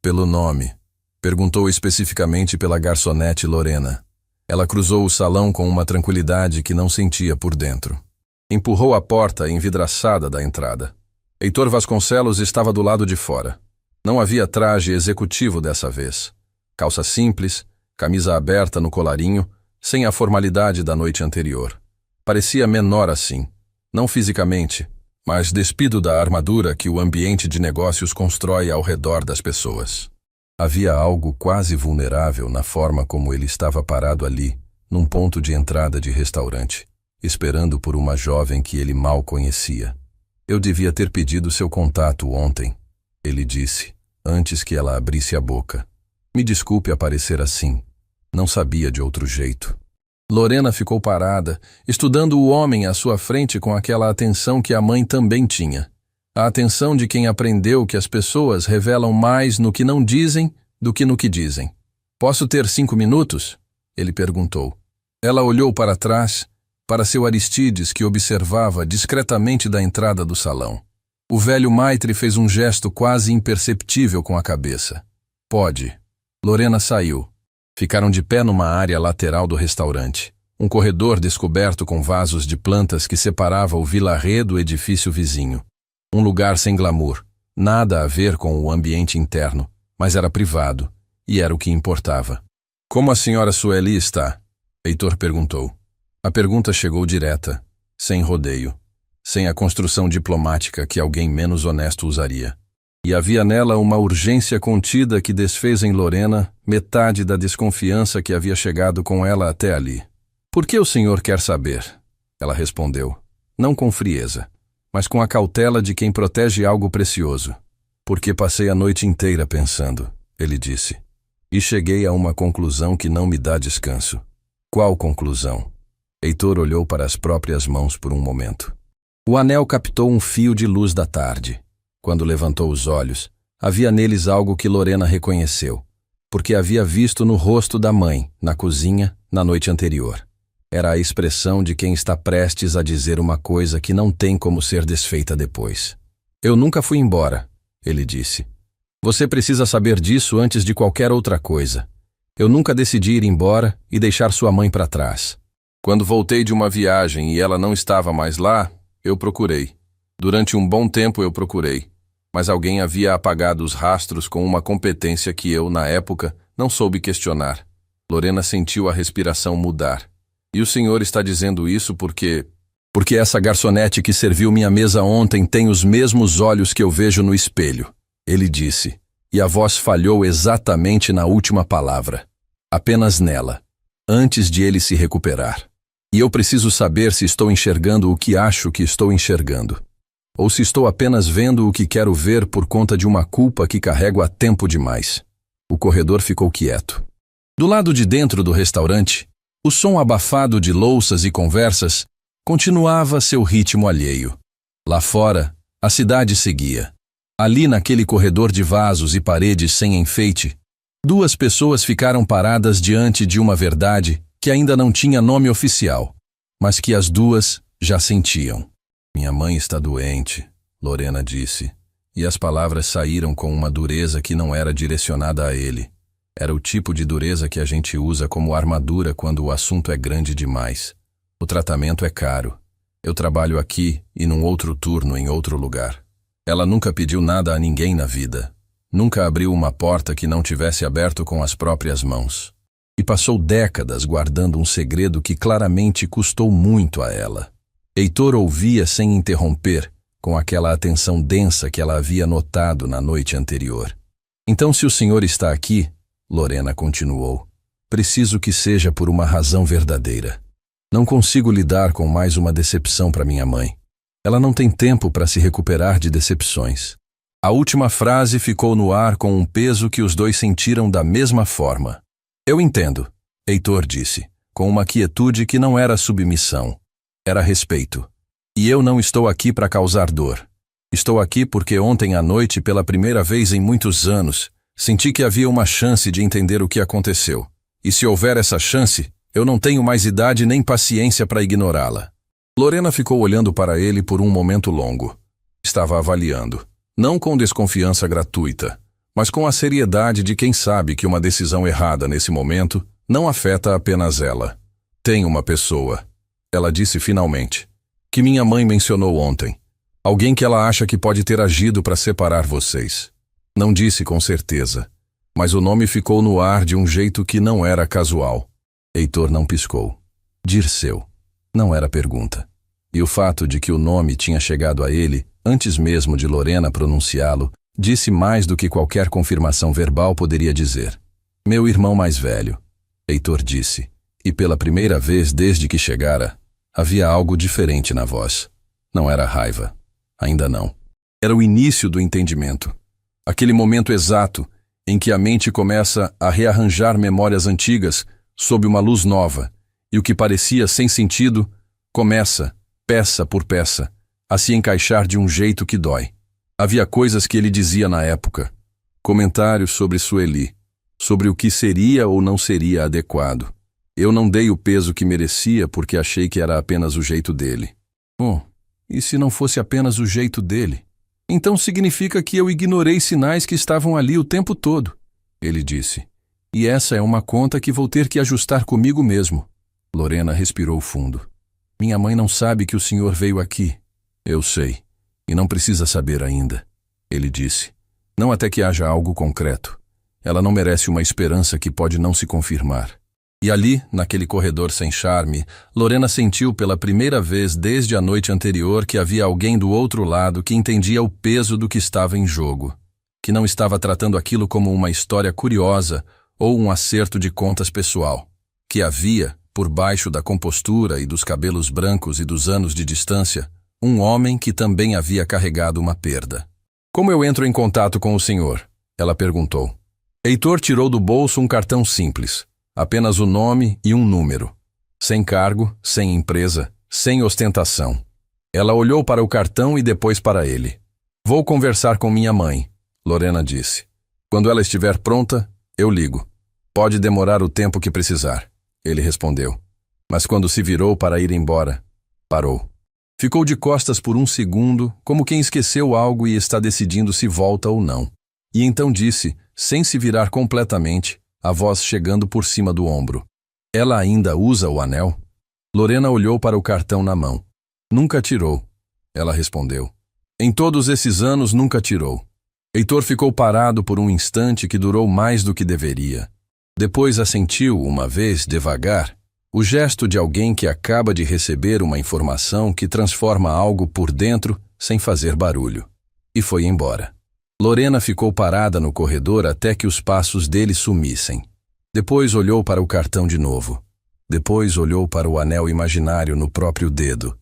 Pelo nome. Perguntou especificamente pela garçonete Lorena. Ela cruzou o salão com uma tranquilidade que não sentia por dentro. Empurrou a porta envidraçada da entrada. Heitor Vasconcelos estava do lado de fora. Não havia traje executivo dessa vez. Calça simples, camisa aberta no colarinho, sem a formalidade da noite anterior. Parecia menor assim, não fisicamente, mas despido da armadura que o ambiente de negócios constrói ao redor das pessoas. Havia algo quase vulnerável na forma como ele estava parado ali, num ponto de entrada de restaurante, esperando por uma jovem que ele mal conhecia. Eu devia ter pedido seu contato ontem, ele disse, antes que ela abrisse a boca. Me desculpe aparecer assim. Não sabia de outro jeito. Lorena ficou parada, estudando o homem à sua frente com aquela atenção que a mãe também tinha. A atenção de quem aprendeu que as pessoas revelam mais no que não dizem do que no que dizem. Posso ter 5 minutos? Ele perguntou. Ela olhou para trás, para seu Aristides que observava discretamente da entrada do salão. O velho Maitre fez um gesto quase imperceptível com a cabeça. Pode. Lorena saiu. Ficaram de pé numa área lateral do restaurante. Um corredor descoberto com vasos de plantas que separava o vilaré do edifício vizinho. Um lugar sem glamour, nada a ver com o ambiente interno, mas era privado, e era o que importava. Como a senhora Sueli está? Heitor perguntou. A pergunta chegou direta, sem rodeio, sem a construção diplomática que alguém menos honesto usaria. E havia nela uma urgência contida que desfez em Lorena metade da desconfiança que havia chegado com ela até ali. Por que o senhor quer saber? Ela respondeu, não com frieza, mas com a cautela de quem protege algo precioso. Porque passei a noite inteira pensando, ele disse, e cheguei a uma conclusão que não me dá descanso. Qual conclusão? Heitor olhou para as próprias mãos por um momento. O anel captou um fio de luz da tarde. Quando levantou os olhos, havia neles algo que Lorena reconheceu, porque havia visto no rosto da mãe, na cozinha, na noite anterior. Era a expressão de quem está prestes a dizer uma coisa que não tem como ser desfeita depois. Eu nunca fui embora, ele disse. Você precisa saber disso antes de qualquer outra coisa. Eu nunca decidi ir embora e deixar sua mãe para trás. Quando voltei de uma viagem e ela não estava mais lá, eu procurei. Durante um bom tempo eu procurei. Mas alguém havia apagado os rastros com uma competência que eu, na época, não soube questionar. Lorena sentiu a respiração mudar. E o senhor está dizendo isso porque... Porque essa garçonete que serviu minha mesa ontem tem os mesmos olhos que eu vejo no espelho, ele disse, e a voz falhou exatamente na última palavra. Apenas nela, antes de ele se recuperar. E eu preciso saber se estou enxergando o que acho que estou enxergando. Ou se estou apenas vendo o que quero ver por conta de uma culpa que carrego há tempo demais. O corredor ficou quieto. Do lado de dentro do restaurante, o som abafado de louças e conversas continuava seu ritmo alheio. Lá fora, a cidade seguia. Ali naquele corredor de vasos e paredes sem enfeite, duas pessoas ficaram paradas diante de uma verdade que ainda não tinha nome oficial, mas que as duas já sentiam. Minha mãe está doente, Lorena disse, e as palavras saíram com uma dureza que não era direcionada a ele. Era o tipo de dureza que a gente usa como armadura quando o assunto é grande demais. O tratamento é caro. Eu trabalho aqui e num outro turno em outro lugar. Ela nunca pediu nada a ninguém na vida. Nunca abriu uma porta que não tivesse aberto com as próprias mãos. E passou décadas guardando um segredo que claramente custou muito a ela. Heitor ouvia sem interromper, com aquela atenção densa que ela havia notado na noite anterior. Então, se o senhor está aqui, Lorena continuou, preciso que seja por uma razão verdadeira. Não consigo lidar com mais uma decepção para minha mãe. Ela não tem tempo para se recuperar de decepções. A última frase ficou no ar com um peso que os dois sentiram da mesma forma. Eu entendo, Heitor disse, com uma quietude que não era submissão. Era respeito. E eu não estou aqui para causar dor. Estou aqui porque ontem à noite, pela primeira vez em muitos anos, senti que havia uma chance de entender o que aconteceu. E se houver essa chance, eu não tenho mais idade nem paciência para ignorá-la. Lorena ficou olhando para ele por um momento longo. Estava avaliando, não com desconfiança gratuita, mas com a seriedade de quem sabe que uma decisão errada nesse momento não afeta apenas ela. Tem uma pessoa, ela disse finalmente, que minha mãe mencionou ontem. Alguém que ela acha que pode ter agido para separar vocês. Não disse com certeza, mas o nome ficou no ar de um jeito que não era casual. Heitor não piscou. Dirceu. Não era pergunta. E o fato de que o nome tinha chegado a ele, antes mesmo de Lorena pronunciá-lo, disse mais do que qualquer confirmação verbal poderia dizer. Meu irmão mais velho, Heitor disse, e pela primeira vez desde que chegara, havia algo diferente na voz. Não era raiva. Ainda não. Era o início do entendimento. Aquele momento exato em que a mente começa a rearranjar memórias antigas sob uma luz nova, e o que parecia sem sentido começa, peça por peça, a se encaixar de um jeito que dói. Havia coisas que ele dizia na época, comentários sobre Sueli, sobre o que seria ou não seria adequado. Eu não dei o peso que merecia porque achei que era apenas o jeito dele. E se não fosse apenas o jeito dele? Então significa que eu ignorei sinais que estavam ali o tempo todo, ele disse. E essa é uma conta que vou ter que ajustar comigo mesmo. Lorena respirou fundo. Minha mãe não sabe que o senhor veio aqui. Eu sei, e não precisa saber ainda, ele disse. Não até que haja algo concreto. Ela não merece uma esperança que pode não se confirmar. E ali, naquele corredor sem charme, Lorena sentiu pela primeira vez desde a noite anterior que havia alguém do outro lado que entendia o peso do que estava em jogo, que não estava tratando aquilo como uma história curiosa ou um acerto de contas pessoal, que havia, por baixo da compostura e dos cabelos brancos e dos anos de distância, um homem que também havia carregado uma perda. Como eu entro em contato com o senhor? Ela perguntou. Heitor tirou do bolso um cartão simples. Apenas o nome e um número. Sem cargo, sem empresa, sem ostentação. Ela olhou para o cartão e depois para ele. Vou conversar com minha mãe, Lorena disse. Quando ela estiver pronta, eu ligo. Pode demorar o tempo que precisar, ele respondeu. Mas quando se virou para ir embora, parou. Ficou de costas por um segundo, como quem esqueceu algo e está decidindo se volta ou não. E então disse, sem se virar completamente, a voz chegando por cima do ombro. Ela ainda usa o anel? Lorena olhou para o cartão na mão. Nunca tirou, ela respondeu. Em todos esses anos nunca tirou. Heitor ficou parado por um instante que durou mais do que deveria. Depois assentiu, uma vez, devagar, o gesto de alguém que acaba de receber uma informação que transforma algo por dentro sem fazer barulho. E foi embora. Lorena ficou parada no corredor até que os passos dele sumissem. Depois olhou para o cartão de novo. Depois olhou para o anel imaginário no próprio dedo.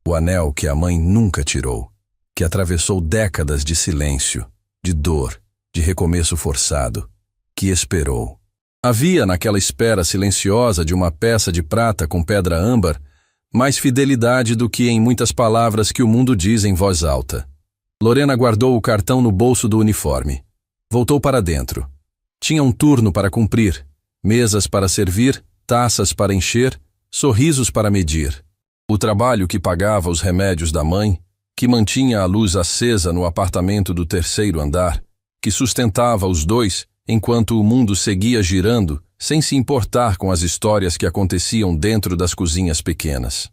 O anel que a mãe nunca tirou. Que atravessou décadas de silêncio, de dor, de recomeço forçado. Que esperou. Havia naquela espera silenciosa de uma peça de prata com pedra âmbar mais fidelidade do que em muitas palavras que o mundo diz em voz alta. Lorena guardou o cartão no bolso do uniforme. Voltou para dentro. Tinha um turno para cumprir, mesas para servir, taças para encher, sorrisos para medir. O trabalho que pagava os remédios da mãe, que mantinha a luz acesa no apartamento do terceiro andar, que sustentava os dois enquanto o mundo seguia girando, sem se importar com as histórias que aconteciam dentro das cozinhas pequenas.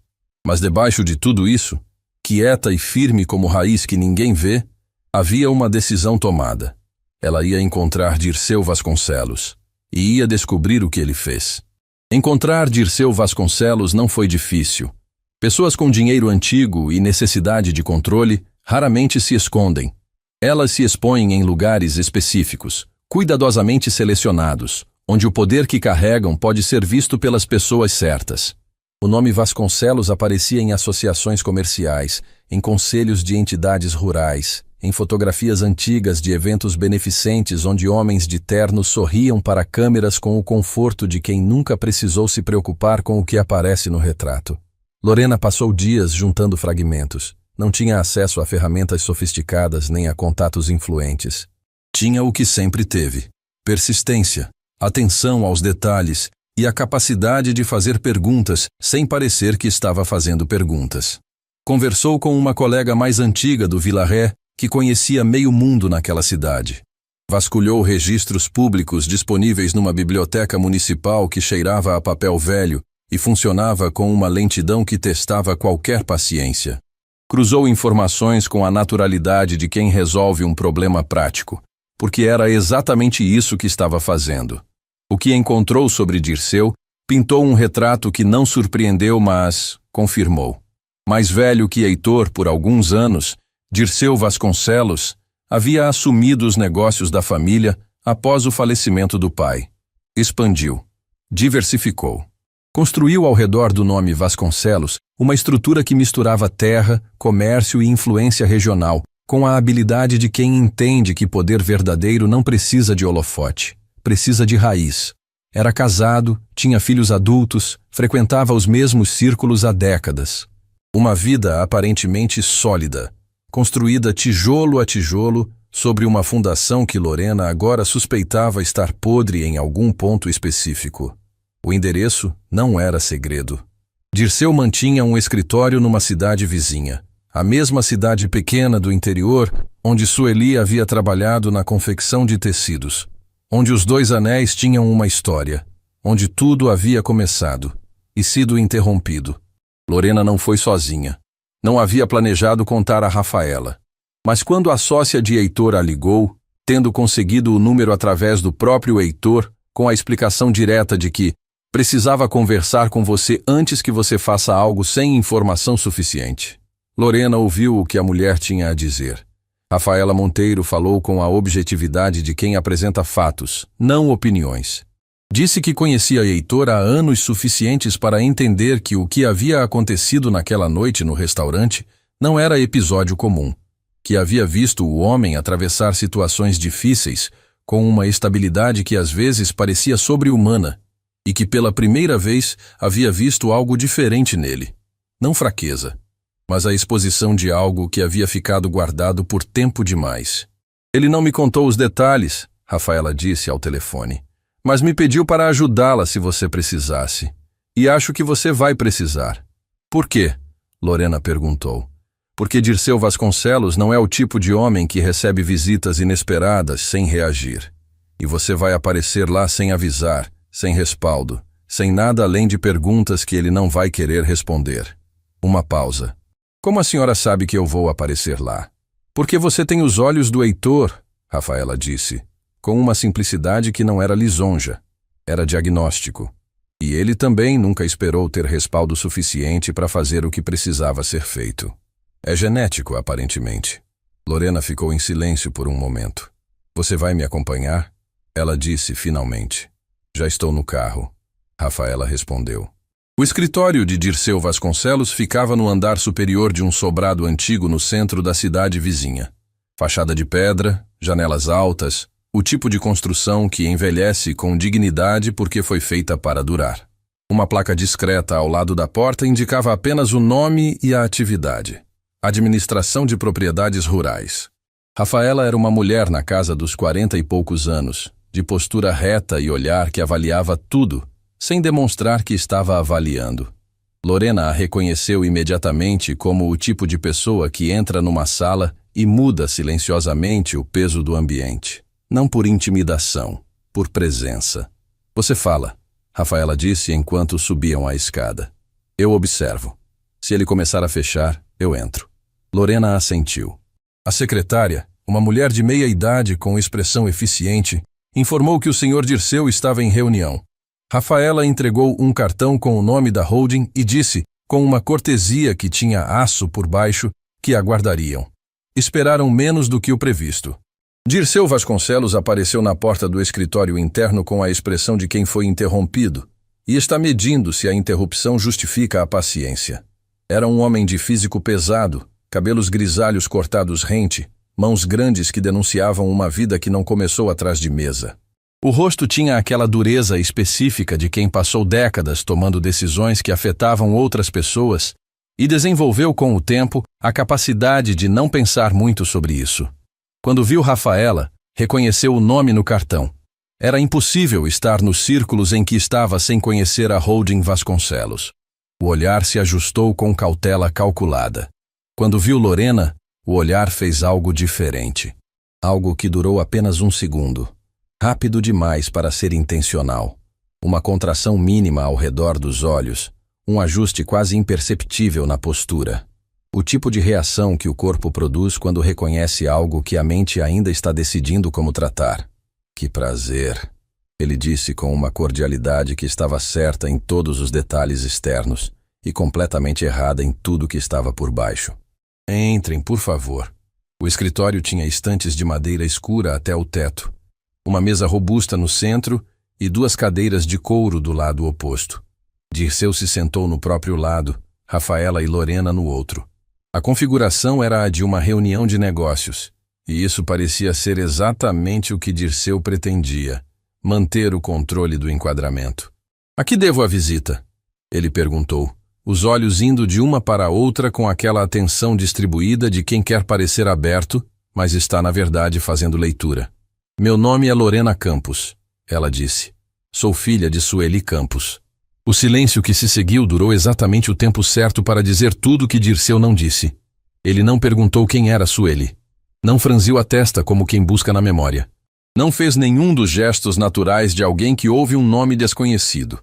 Mas debaixo de tudo isso, quieta e firme como raiz que ninguém vê, havia uma decisão tomada. Ela ia encontrar Dirceu Vasconcelos e ia descobrir o que ele fez. Encontrar Dirceu Vasconcelos não foi difícil. Pessoas com dinheiro antigo e necessidade de controle raramente se escondem. Elas se expõem em lugares específicos, cuidadosamente selecionados, onde o poder que carregam pode ser visto pelas pessoas certas. O nome Vasconcelos aparecia em associações comerciais, em conselhos de entidades rurais, em fotografias antigas de eventos beneficentes onde homens de terno sorriam para câmeras com o conforto de quem nunca precisou se preocupar com o que aparece no retrato. Lorena passou dias juntando fragmentos. Não tinha acesso a ferramentas sofisticadas nem a contatos influentes. Tinha o que sempre teve: persistência, atenção aos detalhes e a capacidade de fazer perguntas sem parecer que estava fazendo perguntas. Conversou com uma colega mais antiga do Vilaré, que conhecia meio mundo naquela cidade. Vasculhou registros públicos disponíveis numa biblioteca municipal que cheirava a papel velho e funcionava com uma lentidão que testava qualquer paciência. Cruzou informações com a naturalidade de quem resolve um problema prático, porque era exatamente isso que estava fazendo. O que encontrou sobre Dirceu pintou um retrato que não surpreendeu, mas confirmou. Mais velho que Heitor por alguns anos, Dirceu Vasconcelos havia assumido os negócios da família após o falecimento do pai. Expandiu, diversificou. Construiu ao redor do nome Vasconcelos uma estrutura que misturava terra, comércio e influência regional, com a habilidade de quem entende que poder verdadeiro não precisa de holofote, precisa de raiz. Era casado, tinha filhos adultos, frequentava os mesmos círculos há décadas. Uma vida aparentemente sólida, construída tijolo a tijolo sobre uma fundação que Lorena agora suspeitava estar podre em algum ponto específico. O endereço não era segredo. Dirceu mantinha um escritório numa cidade vizinha, a mesma cidade pequena do interior onde Sueli havia trabalhado na confecção de tecidos, onde os dois anéis tinham uma história, onde tudo havia começado. e sido interrompido. Lorena não foi sozinha. Não havia planejado contar a Rafaela. Mas quando a sócia de Heitor a ligou, tendo conseguido o número através do próprio Heitor, com a explicação direta de que precisava conversar com você antes que você faça algo sem informação suficiente, Lorena ouviu o que a mulher tinha a dizer. Rafaela Monteiro falou com a objetividade de quem apresenta fatos, não opiniões. Disse que conhecia Heitor há anos suficientes para entender que o que havia acontecido naquela noite no restaurante não era episódio comum, que havia visto o homem atravessar situações difíceis com uma estabilidade que às vezes parecia sobre-humana e que pela primeira vez havia visto algo diferente nele. Não fraqueza, mas a exposição de algo que havia ficado guardado por tempo demais. Ele não me contou os detalhes, Rafaela disse ao telefone, mas me pediu para ajudá-la se você precisasse. E acho que você vai precisar. Por quê? Lorena perguntou. Porque Dirceu Vasconcelos não é o tipo de homem que recebe visitas inesperadas sem reagir. E você vai aparecer lá sem avisar, sem respaldo, sem nada além de perguntas que ele não vai querer responder. Uma pausa. Como a senhora sabe que eu vou aparecer lá? Porque você tem os olhos do Heitor, Rafaela disse, com uma simplicidade que não era lisonja, era diagnóstico. E ele também nunca esperou ter respaldo suficiente para fazer o que precisava ser feito. É genético, aparentemente. Lorena ficou em silêncio por um momento. Você vai me acompanhar? Ela disse finalmente. Já estou no carro. Rafaela respondeu. O escritório de Dirceu Vasconcelos ficava no andar superior de um sobrado antigo no centro da cidade vizinha. Fachada de pedra, janelas altas, o tipo de construção que envelhece com dignidade porque foi feita para durar. Uma placa discreta ao lado da porta indicava apenas o nome e a atividade. Administração de Propriedades Rurais. Rafaela era uma mulher na casa dos 40 e poucos anos, de postura reta e olhar que avaliava tudo, sem demonstrar que estava avaliando. Lorena a reconheceu imediatamente como o tipo de pessoa que entra numa sala e muda silenciosamente o peso do ambiente. Não por intimidação, por presença. Você fala, Rafaela disse enquanto subiam a escada. Eu observo. Se ele começar a fechar, eu entro. Lorena assentiu. A secretária, uma mulher de meia idade com expressão eficiente, informou que o senhor Dirceu estava em reunião. Rafaela entregou um cartão com o nome da holding e disse, com uma cortesia que tinha aço por baixo, que aguardariam. Esperaram menos do que o previsto. Dirceu Vasconcelos apareceu na porta do escritório interno com a expressão de quem foi interrompido e está medindo se a interrupção justifica a paciência. Era um homem de físico pesado, cabelos grisalhos cortados rente, mãos grandes que denunciavam uma vida que não começou atrás de mesa. O rosto tinha aquela dureza específica de quem passou décadas tomando decisões que afetavam outras pessoas e desenvolveu com o tempo a capacidade de não pensar muito sobre isso. Quando viu Rafaela, reconheceu o nome no cartão. Era impossível estar nos círculos em que estava sem conhecer a holding Vasconcelos. O olhar se ajustou com cautela calculada. Quando viu Lorena, o olhar fez algo diferente. Algo que durou apenas um segundo. Rápido demais para ser intencional. Uma contração mínima ao redor dos olhos, um ajuste quase imperceptível na postura. O tipo de reação que o corpo produz quando reconhece algo que a mente ainda está decidindo como tratar. Que prazer, ele disse com uma cordialidade que estava certa em todos os detalhes externos e completamente errada em tudo que estava por baixo. Entrem, por favor. O escritório tinha estantes de madeira escura até o teto. Uma mesa robusta no centro e duas cadeiras de couro do lado oposto. Dirceu se sentou no próprio lado, Rafaela e Lorena no outro. A configuração era a de uma reunião de negócios, e isso parecia ser exatamente o que Dirceu pretendia, manter o controle do enquadramento. A que devo a visita? Ele perguntou, os olhos indo de uma para outra com aquela atenção distribuída de quem quer parecer aberto, mas está na verdade fazendo leitura. Meu nome é Lorena Campos, ela disse. Sou filha de Sueli Campos. O silêncio que se seguiu durou exatamente o tempo certo para dizer tudo que Dirceu não disse. Ele não perguntou quem era Sueli. Não franziu a testa como quem busca na memória. Não fez nenhum dos gestos naturais de alguém que ouve um nome desconhecido.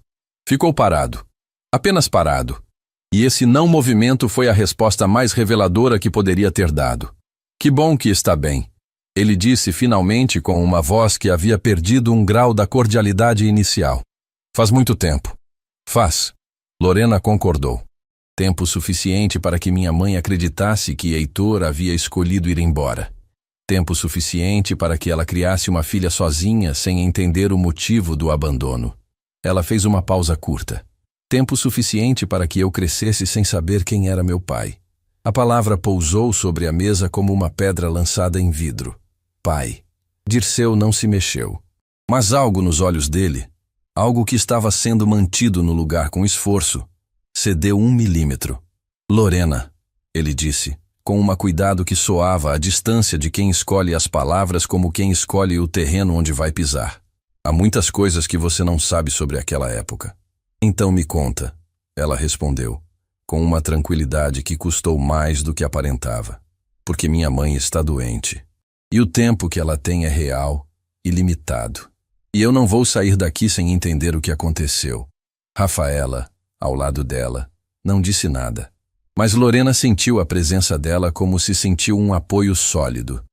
Ficou parado. Apenas parado. E esse não movimento foi a resposta mais reveladora que poderia ter dado. Que bom que está bem. Ele disse finalmente com uma voz que havia perdido um grau da cordialidade inicial. Faz muito tempo. Faz. Lorena concordou. Tempo suficiente para que minha mãe acreditasse que Heitor havia escolhido ir embora. Tempo suficiente para que ela criasse uma filha sozinha sem entender o motivo do abandono. Ela fez uma pausa curta. Tempo suficiente para que eu crescesse sem saber quem era meu pai. A palavra pousou sobre a mesa como uma pedra lançada em vidro. Pai. Dirceu não se mexeu. Mas algo nos olhos dele, algo que estava sendo mantido no lugar com esforço, cedeu 1 milímetro. Lorena, ele disse, com um cuidado que soava à distância de quem escolhe as palavras como quem escolhe o terreno onde vai pisar. Há muitas coisas que você não sabe sobre aquela época. Então me conta, ela respondeu, com uma tranquilidade que custou mais do que aparentava. Porque minha mãe está doente. E o tempo que ela tem é real e limitado. E eu não vou sair daqui sem entender o que aconteceu. Rafaela, ao lado dela, não disse nada. Mas Lorena sentiu a presença dela como se sentiu um apoio sólido.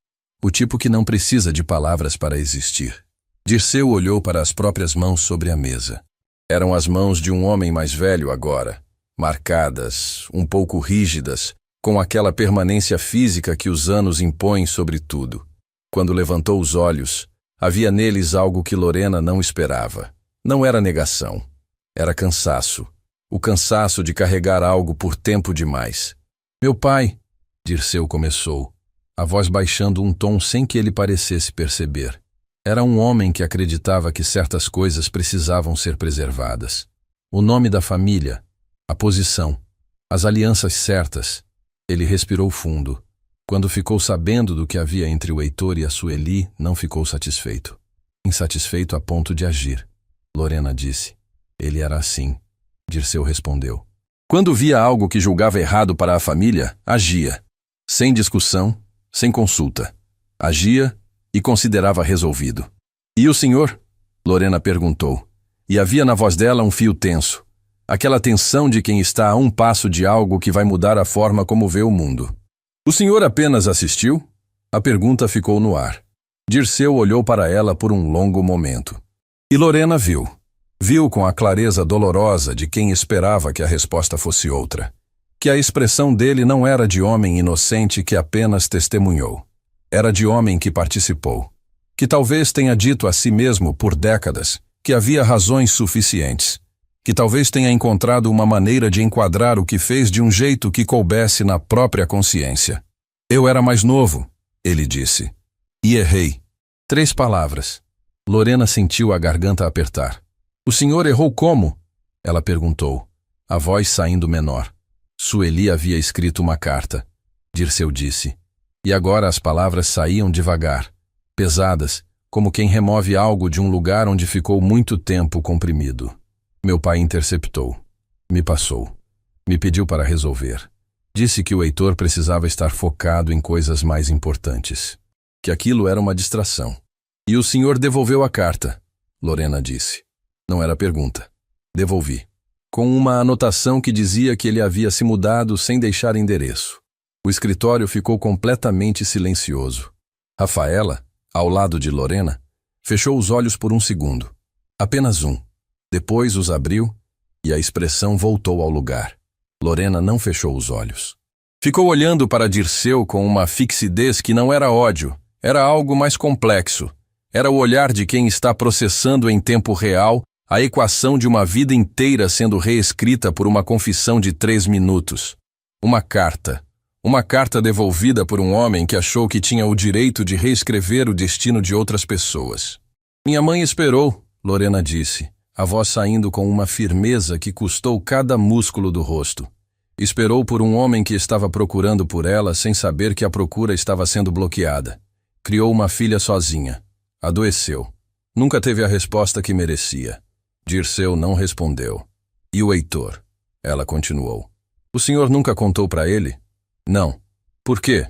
O tipo que não precisa de palavras para existir. Dirceu olhou para as próprias mãos sobre a mesa. Eram as mãos de um homem mais velho agora, marcadas, um pouco rígidas, com aquela permanência física que os anos impõem sobre tudo. Quando levantou os olhos, havia neles algo que Lorena não esperava. Não era negação. Era cansaço. O cansaço de carregar algo por tempo demais. Meu pai, Dirceu começou, a voz baixando um tom sem que ele parecesse perceber. Era um homem que acreditava que certas coisas precisavam ser preservadas. O nome da família, a posição, as alianças certas. Ele respirou fundo. Quando ficou sabendo do que havia entre o Heitor e a Sueli, não ficou satisfeito. Insatisfeito a ponto de agir. Lorena disse. Ele era assim. Dirceu respondeu. Quando via algo que julgava errado para a família, agia. Sem discussão, sem consulta. Agia e considerava resolvido. E o senhor? Lorena perguntou. E havia na voz dela um fio tenso. Aquela tensão de quem está a um passo de algo que vai mudar a forma como vê o mundo. O senhor apenas assistiu? A pergunta ficou no ar. Dirceu olhou para ela por um longo momento. E Lorena viu. Viu com a clareza dolorosa de quem esperava que a resposta fosse outra. Que a expressão dele não era de homem inocente que apenas testemunhou. Era de homem que participou. Que talvez tenha dito a si mesmo por décadas que havia razões suficientes. Que talvez tenha encontrado uma maneira de enquadrar o que fez de um jeito que coubesse na própria consciência. Eu era mais novo, ele disse. E errei. 3 palavras. Lorena sentiu a garganta apertar. O senhor errou como? Ela perguntou, a voz saindo menor. Sueli havia escrito uma carta. Dirceu disse. E agora as palavras saíam devagar, pesadas, como quem remove algo de um lugar onde ficou muito tempo comprimido. Meu pai interceptou. Me passou. Me pediu para resolver. Disse que o Heitor precisava estar focado em coisas mais importantes. Que aquilo era uma distração. E o senhor devolveu a carta, Lorena disse. Não era pergunta. Devolvi. Com uma anotação que dizia que ele havia se mudado sem deixar endereço. O escritório ficou completamente silencioso. Rafaela, ao lado de Lorena, fechou os olhos por um segundo. Apenas um. Depois os abriu e a expressão voltou ao lugar. Lorena não fechou os olhos. Ficou olhando para Dirceu com uma fixidez que não era ódio, era algo mais complexo. Era o olhar de quem está processando em tempo real a equação de uma vida inteira sendo reescrita por uma confissão de 3 minutos. Uma carta. Uma carta devolvida por um homem que achou que tinha o direito de reescrever o destino de outras pessoas. Minha mãe esperou, Lorena disse, a voz saindo com uma firmeza que custou cada músculo do rosto. Esperou por um homem que estava procurando por ela sem saber que a procura estava sendo bloqueada. Criou uma filha sozinha. Adoeceu. Nunca teve a resposta que merecia. Dirceu não respondeu. E o Heitor? Ela continuou. O senhor nunca contou para ele? Não. Por quê?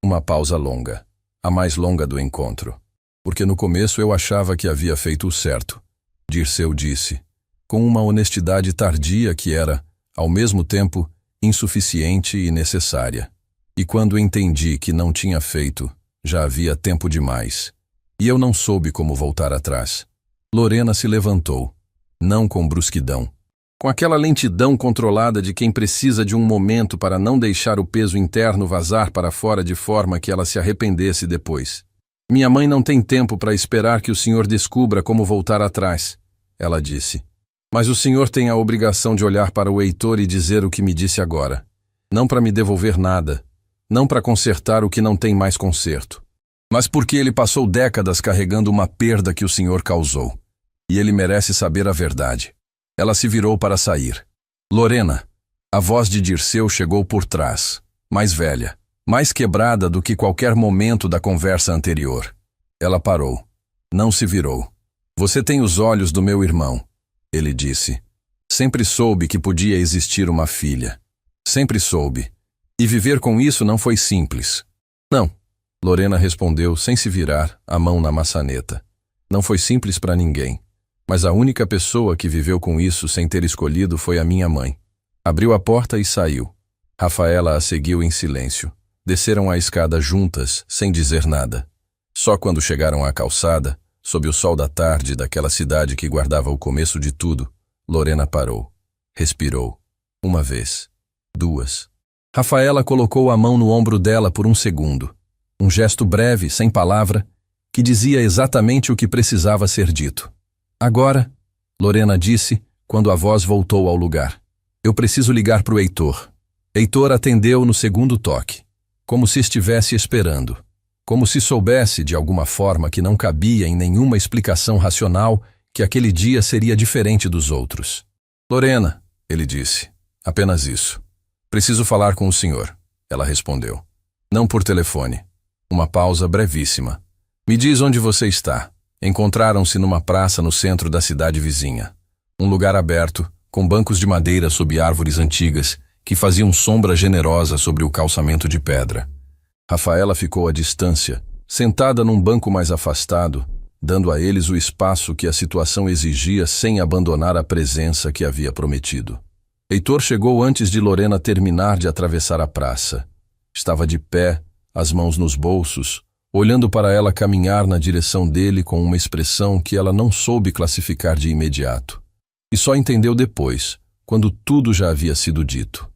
Uma pausa longa. A mais longa do encontro. Porque no começo eu achava que havia feito o certo. Dirceu disse. com uma honestidade tardia que era, ao mesmo tempo, insuficiente e necessária. E quando entendi que não tinha feito, já havia tempo demais. E eu não soube como voltar atrás. Lorena se levantou, não com brusquidão, com aquela lentidão controlada de quem precisa de um momento para não deixar o peso interno vazar para fora de forma que ela se arrependesse depois. Minha mãe não tem tempo para esperar que o senhor descubra como voltar atrás, ela disse. Mas o senhor tem a obrigação de olhar para o Heitor e dizer o que me disse agora. Não para me devolver nada, não para consertar o que não tem mais conserto, mas porque ele passou décadas carregando uma perda que o senhor causou. E ele merece saber a verdade. Ela se virou para sair. Lorena, a voz de Dirceu chegou por trás, mais velha, mais quebrada do que qualquer momento da conversa anterior. Ela parou. Não se virou. Você tem os olhos do meu irmão, ele disse. Sempre soube que podia existir uma filha. Sempre soube. E viver com isso não foi simples. Não, Lorena respondeu sem se virar, a mão na maçaneta. Não foi simples para ninguém. Mas a única pessoa que viveu com isso sem ter escolhido foi a minha mãe. Abriu a porta e saiu. Rafaela a seguiu em silêncio. Desceram a escada juntas, sem dizer nada. Só quando chegaram à calçada, sob o sol da tarde daquela cidade que guardava o começo de tudo, Lorena parou. Respirou. Uma vez. Duas. Rafaela colocou a mão no ombro dela por um segundo. Um gesto breve, sem palavra, que dizia exatamente o que precisava ser dito. Agora, Lorena disse, quando a voz voltou ao lugar. Eu preciso ligar para o Heitor. Heitor atendeu no segundo toque, como se estivesse esperando, como se soubesse, de alguma forma que não cabia em nenhuma explicação racional, que aquele dia seria diferente dos outros. Lorena, ele disse, apenas isso. Preciso falar com o senhor, ela respondeu. Não por telefone. Uma pausa brevíssima. Me diz onde você está. Encontraram-se numa praça no centro da cidade vizinha. Um lugar aberto, com bancos de madeira sob árvores antigas, que faziam sombra generosa sobre o calçamento de pedra. Rafaela ficou à distância, sentada num banco mais afastado, dando a eles o espaço que a situação exigia sem abandonar a presença que havia prometido. Heitor chegou antes de Lorena terminar de atravessar a praça. Estava de pé, as mãos nos bolsos, olhando para ela caminhar na direção dele com uma expressão que ela não soube classificar de imediato. E só entendeu depois, quando tudo já havia sido dito.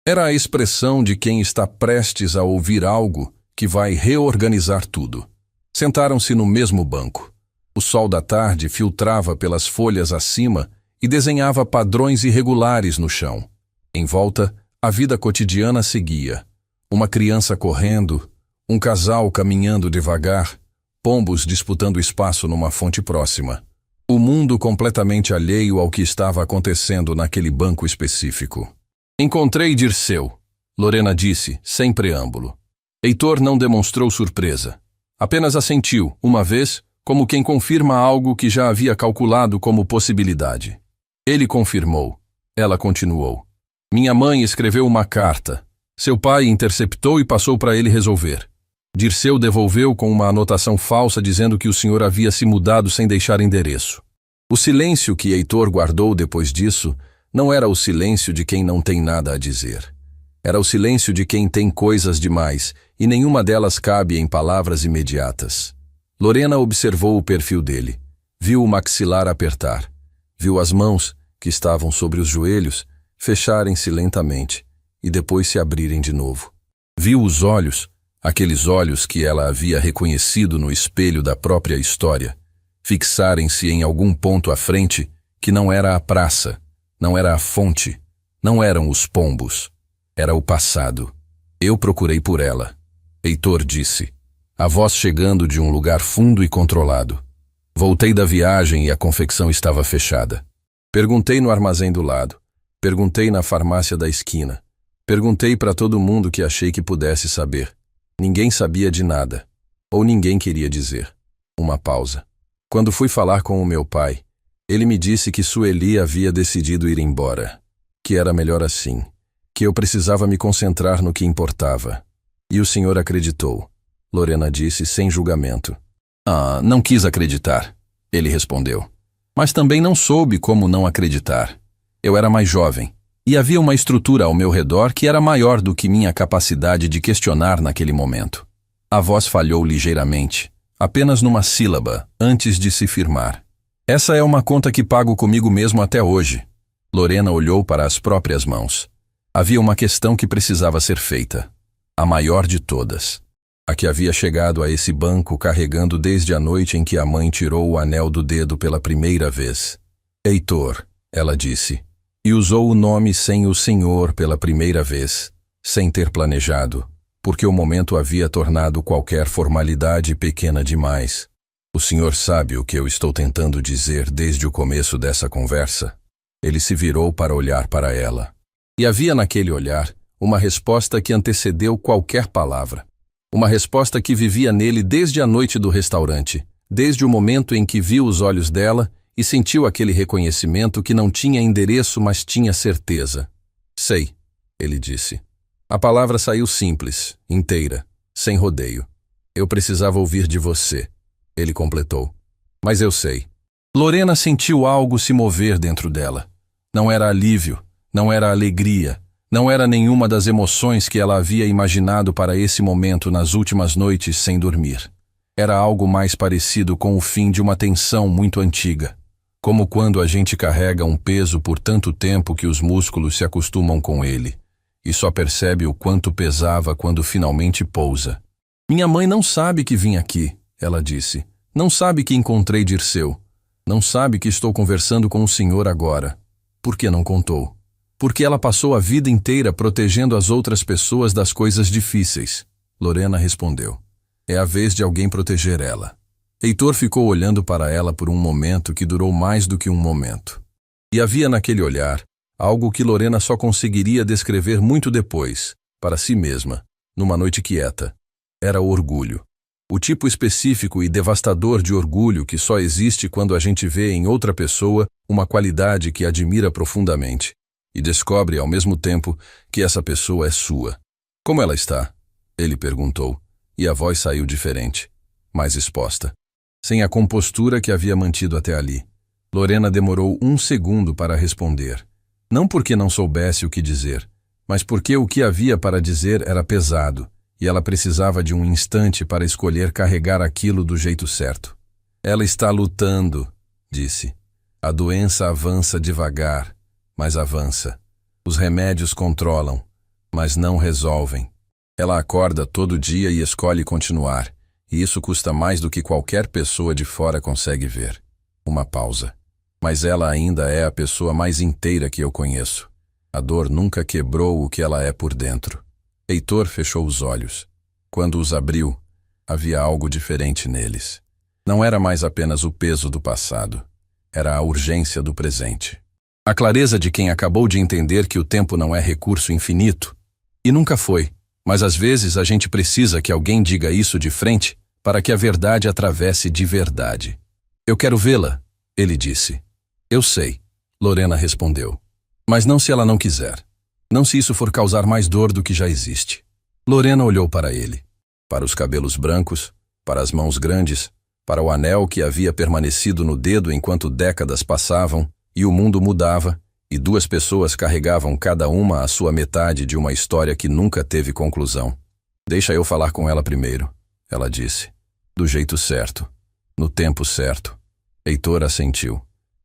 Era a expressão de quem está prestes a ouvir algo que vai reorganizar tudo. Sentaram-se no mesmo banco. O sol da tarde filtrava pelas folhas acima e desenhava padrões irregulares no chão. Em volta, a vida cotidiana seguia. Uma criança correndo, um casal caminhando devagar, pombos disputando espaço numa fonte próxima. O mundo completamente alheio ao que estava acontecendo naquele banco específico. Encontrei Dirceu, Lorena disse, sem preâmbulo. Heitor não demonstrou surpresa. Apenas assentiu, uma vez, como quem confirma algo que já havia calculado como possibilidade. Ele confirmou. Ela continuou. Minha mãe escreveu uma carta. Seu pai interceptou e passou para ele resolver. Dirceu devolveu com uma anotação falsa dizendo que o senhor havia se mudado sem deixar endereço. O silêncio que Heitor guardou depois disso não era o silêncio de quem não tem nada a dizer. Era o silêncio de quem tem coisas demais e nenhuma delas cabe em palavras imediatas. Lorena observou o perfil dele. Viu o maxilar apertar. Viu as mãos, que estavam sobre os joelhos, fecharem-se lentamente e depois se abrirem de novo. Viu os olhos, aqueles olhos que ela havia reconhecido no espelho da própria história, fixarem-se em algum ponto à frente que não era a praça, não era a fonte, não eram os pombos. Era o passado. Eu procurei por ela. Heitor disse, a voz chegando de um lugar fundo e controlado. Voltei da viagem e a confecção estava fechada. Perguntei no armazém do lado. Perguntei na farmácia da esquina. Perguntei para todo mundo que achei que pudesse saber. Ninguém sabia de nada. Ou ninguém queria dizer. Uma pausa. Quando fui falar com o meu pai, ele me disse que Sueli havia decidido ir embora. Que era melhor assim. Que eu precisava me concentrar no que importava. E o senhor acreditou. Lorena disse sem julgamento. Ah, não quis acreditar. Ele respondeu. Mas também não soube como não acreditar. Eu era mais jovem, e havia uma estrutura ao meu redor que era maior do que minha capacidade de questionar naquele momento. A voz falhou ligeiramente, apenas numa sílaba, antes de se firmar. Essa é uma conta que pago comigo mesmo até hoje. Lorena olhou para as próprias mãos. Havia uma questão que precisava ser feita. A maior de todas. A que havia chegado a esse banco carregando desde a noite em que a mãe tirou o anel do dedo pela primeira vez. Heitor, ela disse, e usou o nome sem o senhor pela primeira vez, sem ter planejado, porque o momento havia tornado qualquer formalidade pequena demais. O senhor sabe o que eu estou tentando dizer desde o começo dessa conversa? Ele se virou para olhar para ela. E havia naquele olhar uma resposta que antecedeu qualquer palavra. Uma resposta que vivia nele desde a noite do restaurante, desde o momento em que viu os olhos dela e sentiu aquele reconhecimento que não tinha endereço, mas tinha certeza. Sei, ele disse. A palavra saiu simples, inteira, sem rodeio. Eu precisava ouvir de você, ele completou. Mas eu sei. Lorena sentiu algo se mover dentro dela. Não era alívio, não era alegria, não era nenhuma das emoções que ela havia imaginado para esse momento nas últimas noites sem dormir. Era algo mais parecido com o fim de uma tensão muito antiga. Como quando a gente carrega um peso por tanto tempo que os músculos se acostumam com ele, e só percebe o quanto pesava quando finalmente pousa. Minha mãe não sabe que vim aqui, ela disse. Não sabe que encontrei Dirceu. Não sabe que estou conversando com o senhor agora. Por que não contou? Porque ela passou a vida inteira protegendo as outras pessoas das coisas difíceis. Lorena respondeu. É a vez de alguém proteger ela. Heitor ficou olhando para ela por um momento que durou mais do que um momento. E havia naquele olhar algo que Lorena só conseguiria descrever muito depois, para si mesma, numa noite quieta. Era o orgulho. O tipo específico e devastador de orgulho que só existe quando a gente vê em outra pessoa uma qualidade que admira profundamente e descobre ao mesmo tempo que essa pessoa é sua. Como ela está? Ele perguntou, e a voz saiu diferente, mais exposta, sem a compostura que havia mantido até ali. Lorena demorou um segundo para responder, não porque não soubesse o que dizer, mas porque o que havia para dizer era pesado, e ela precisava de um instante para escolher carregar aquilo do jeito certo. Ela está lutando, disse. A doença avança devagar, mas avança. Os remédios controlam, mas não resolvem. Ela acorda todo dia e escolhe continuar, e isso custa mais do que qualquer pessoa de fora consegue ver. Uma pausa. Mas ela ainda é a pessoa mais inteira que eu conheço. A dor nunca quebrou o que ela é por dentro. Heitor fechou os olhos. Quando os abriu, havia algo diferente neles. Não era mais apenas o peso do passado. Era a urgência do presente. A clareza de quem acabou de entender que o tempo não é recurso infinito. E nunca foi. Mas às vezes a gente precisa que alguém diga isso de frente para que a verdade atravesse de verdade. Eu quero vê-la, ele disse. Eu sei, Lorena respondeu. Mas não se ela não quiser. Não se isso for causar mais dor do que já existe. Lorena olhou para ele, para os cabelos brancos, para as mãos grandes, para o anel que havia permanecido no dedo enquanto décadas passavam e o mundo mudava, e duas pessoas carregavam cada uma a sua metade de uma história que nunca teve conclusão. Deixa eu falar com ela primeiro, ela disse. Do jeito certo, no tempo certo. Heitor assentiu.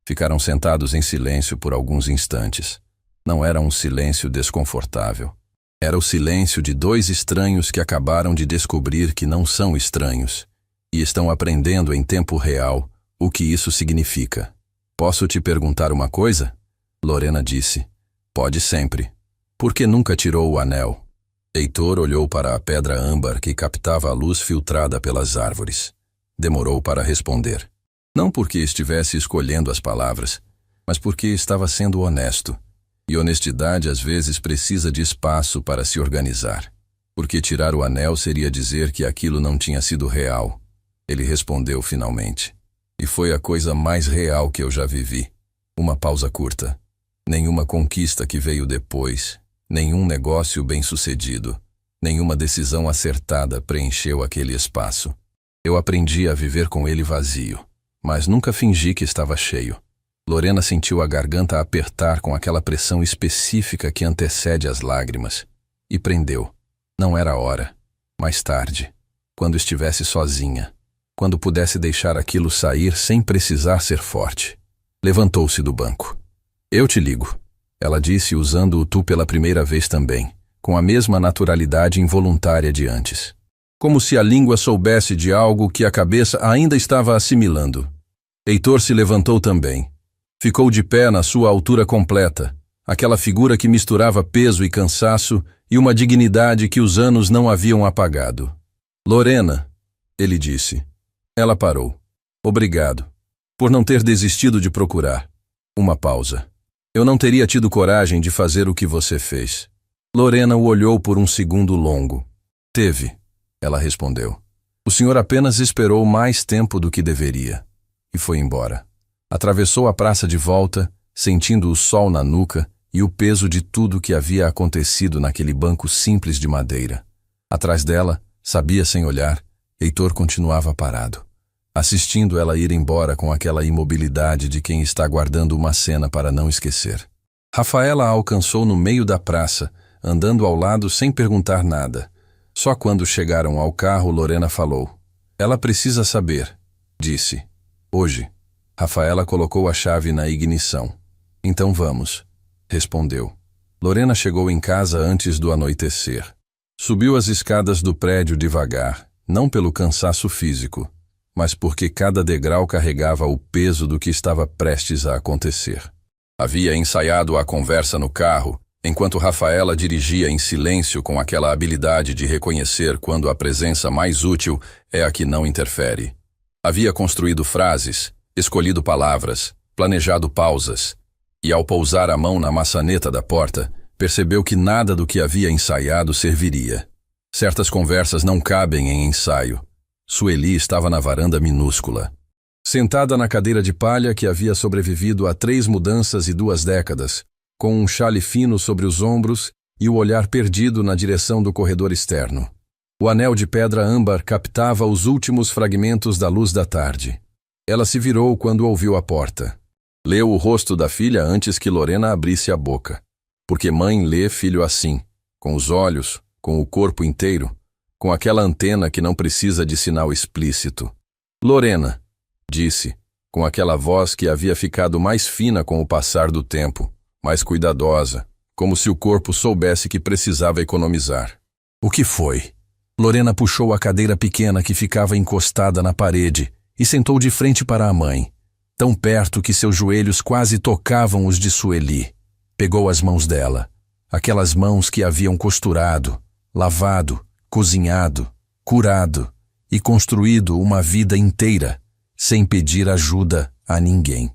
Ficaram sentados em silêncio por alguns instantes. Não era um silêncio desconfortável. Era o silêncio de dois estranhos que acabaram de descobrir que não são estranhos e estão aprendendo em tempo real o que isso significa. Posso te perguntar uma coisa? Lorena disse. Pode sempre. Por que nunca tirou o anel? Heitor olhou para a pedra âmbar que captava a luz filtrada pelas árvores. Demorou para responder. Não porque estivesse escolhendo as palavras, mas porque estava sendo honesto. E honestidade às vezes precisa de espaço para se organizar. Porque tirar o anel seria dizer que aquilo não tinha sido real. Ele respondeu finalmente. E foi a coisa mais real que eu já vivi. Uma pausa curta. Nenhuma conquista que veio depois. Nenhum negócio bem-sucedido. Nenhuma decisão acertada preencheu aquele espaço. Eu aprendi a viver com ele vazio. mas nunca fingi que estava cheio. Lorena sentiu a garganta apertar com aquela pressão específica que antecede as lágrimas. E prendeu. Não era a hora. Mais tarde, quando estivesse sozinha, quando pudesse deixar aquilo sair sem precisar ser forte. Levantou-se do banco. Eu te ligo, ela disse usando o tu pela primeira vez também, com a mesma naturalidade involuntária de antes. Como se a língua soubesse de algo que a cabeça ainda estava assimilando. Heitor se levantou também. Ficou de pé na sua altura completa, aquela figura que misturava peso e cansaço e uma dignidade que os anos não haviam apagado. Lorena, ele disse. Ela parou. Obrigado, por não ter desistido de procurar. Uma pausa. Eu não teria tido coragem de fazer o que você fez. Lorena o olhou por um segundo longo. Teve, ela respondeu. O senhor apenas esperou mais tempo do que deveria. E foi embora. Atravessou a praça de volta, sentindo o sol na nuca e o peso de tudo que havia acontecido naquele banco simples de madeira. Atrás dela, sabia sem olhar, Heitor continuava parado, assistindo ela ir embora com aquela imobilidade de quem está guardando uma cena para não esquecer. Rafaela a alcançou no meio da praça, andando ao lado sem perguntar nada. Só quando chegaram ao carro, Lorena falou. Ela precisa saber, disse. Hoje. Rafaela colocou a chave na ignição. Então vamos, respondeu. Lorena chegou em casa antes do anoitecer. Subiu as escadas do prédio devagar, não pelo cansaço físico, mas porque cada degrau carregava o peso do que estava prestes a acontecer. Havia ensaiado a conversa no carro, enquanto Rafaela dirigia em silêncio com aquela habilidade de reconhecer quando a presença mais útil é a que não interfere. Havia construído frases, escolhido palavras, planejado pausas, e ao pousar a mão na maçaneta da porta, percebeu que nada do que havia ensaiado serviria. Certas conversas não cabem em ensaio. Sueli estava na varanda minúscula. Sentada na cadeira de palha que havia sobrevivido a 3 mudanças e 2 décadas, com um chale fino sobre os ombros e o olhar perdido na direção do corredor externo. O anel de pedra âmbar captava os últimos fragmentos da luz da tarde. Ela se virou quando ouviu a porta. Leu o rosto da filha antes que Lorena abrisse a boca. Porque mãe lê filho assim, com os olhos, com o corpo inteiro, com aquela antena que não precisa de sinal explícito. Lorena, disse, com aquela voz que havia ficado mais fina com o passar do tempo, mais cuidadosa, como se o corpo soubesse que precisava economizar. O que foi? Lorena puxou a cadeira pequena que ficava encostada na parede e sentou de frente para a mãe, tão perto que seus joelhos quase tocavam os de Sueli. Pegou as mãos dela, aquelas mãos que haviam costurado, lavado, cozinhado, curado e construído uma vida inteira, sem pedir ajuda a ninguém.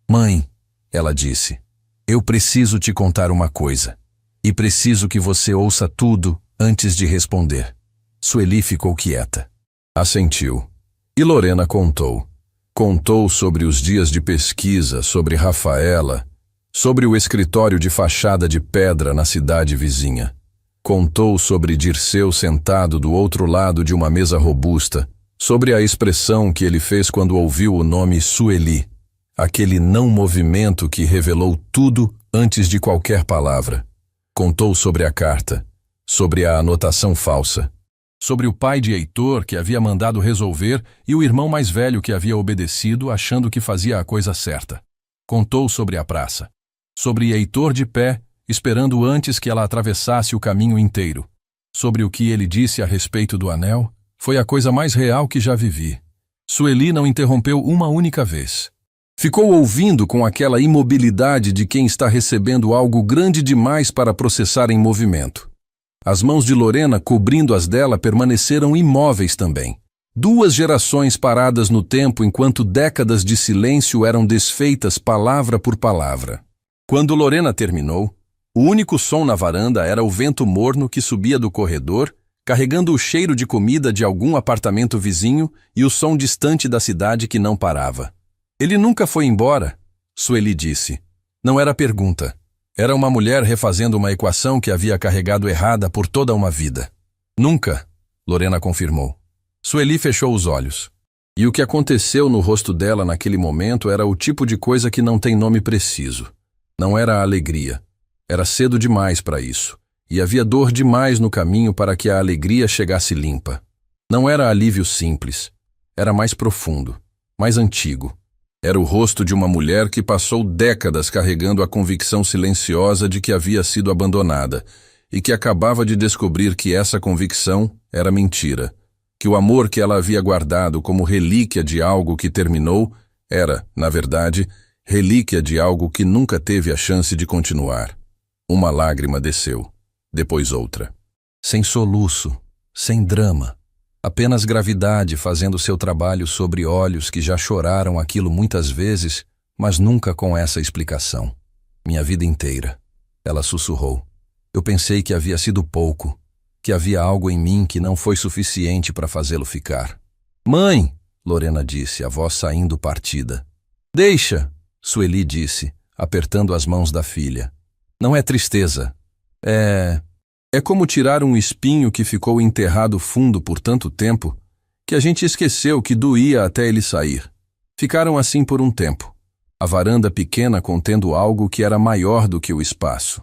Mãe, ela disse, eu preciso te contar uma coisa, e preciso que você ouça tudo antes de responder. Sueli ficou quieta. Assentiu. E Lorena contou. Contou sobre os dias de pesquisa, sobre Rafaela, sobre o escritório de fachada de pedra na cidade vizinha. Contou sobre Dirceu sentado do outro lado de uma mesa robusta, sobre a expressão que ele fez quando ouviu o nome Sueli, aquele não movimento que revelou tudo antes de qualquer palavra. Contou sobre a carta, sobre a anotação falsa, sobre o pai de Heitor que havia mandado resolver e o irmão mais velho que havia obedecido achando que fazia a coisa certa. Contou sobre a praça, sobre Heitor de pé, esperando antes que ela atravessasse o caminho inteiro. Sobre o que ele disse a respeito do anel, foi a coisa mais real que já vivi. Sueli não interrompeu uma única vez. Ficou ouvindo com aquela imobilidade de quem está recebendo algo grande demais para processar em movimento. As mãos de Lorena, cobrindo as dela, permaneceram imóveis também. 2 gerações paradas no tempo enquanto décadas de silêncio eram desfeitas palavra por palavra. Quando Lorena terminou, o único som na varanda era o vento morno que subia do corredor, carregando o cheiro de comida de algum apartamento vizinho e o som distante da cidade que não parava. Ele nunca foi embora, Sueli disse. Não era pergunta. Era uma mulher refazendo uma equação que havia carregado errada por toda uma vida. Nunca, Lorena confirmou. Sueli fechou os olhos. E o que aconteceu no rosto dela naquele momento era o tipo de coisa que não tem nome preciso. Não era a alegria. Era cedo demais para isso. E havia dor demais no caminho para que a alegria chegasse limpa. Não era alívio simples. Era mais profundo, mais antigo. Era o rosto de uma mulher que passou décadas carregando a convicção silenciosa de que havia sido abandonada e que acabava de descobrir que essa convicção era mentira. Que o amor que ela havia guardado como relíquia de algo que terminou era, na verdade, relíquia de algo que nunca teve a chance de continuar. Uma lágrima desceu, depois outra. Sem soluço, sem drama. Apenas gravidade fazendo seu trabalho sobre olhos que já choraram aquilo muitas vezes, mas nunca com essa explicação. Minha vida inteira. Ela sussurrou. Eu pensei que havia sido pouco, que havia algo em mim que não foi suficiente para fazê-lo ficar. Mãe, Lorena disse, a voz saindo partida. Deixa, Sueli disse, apertando as mãos da filha. Não é tristeza. É como tirar um espinho que ficou enterrado fundo por tanto tempo que a gente esqueceu que doía até ele sair. Ficaram assim por um tempo, a varanda pequena contendo algo que era maior do que o espaço.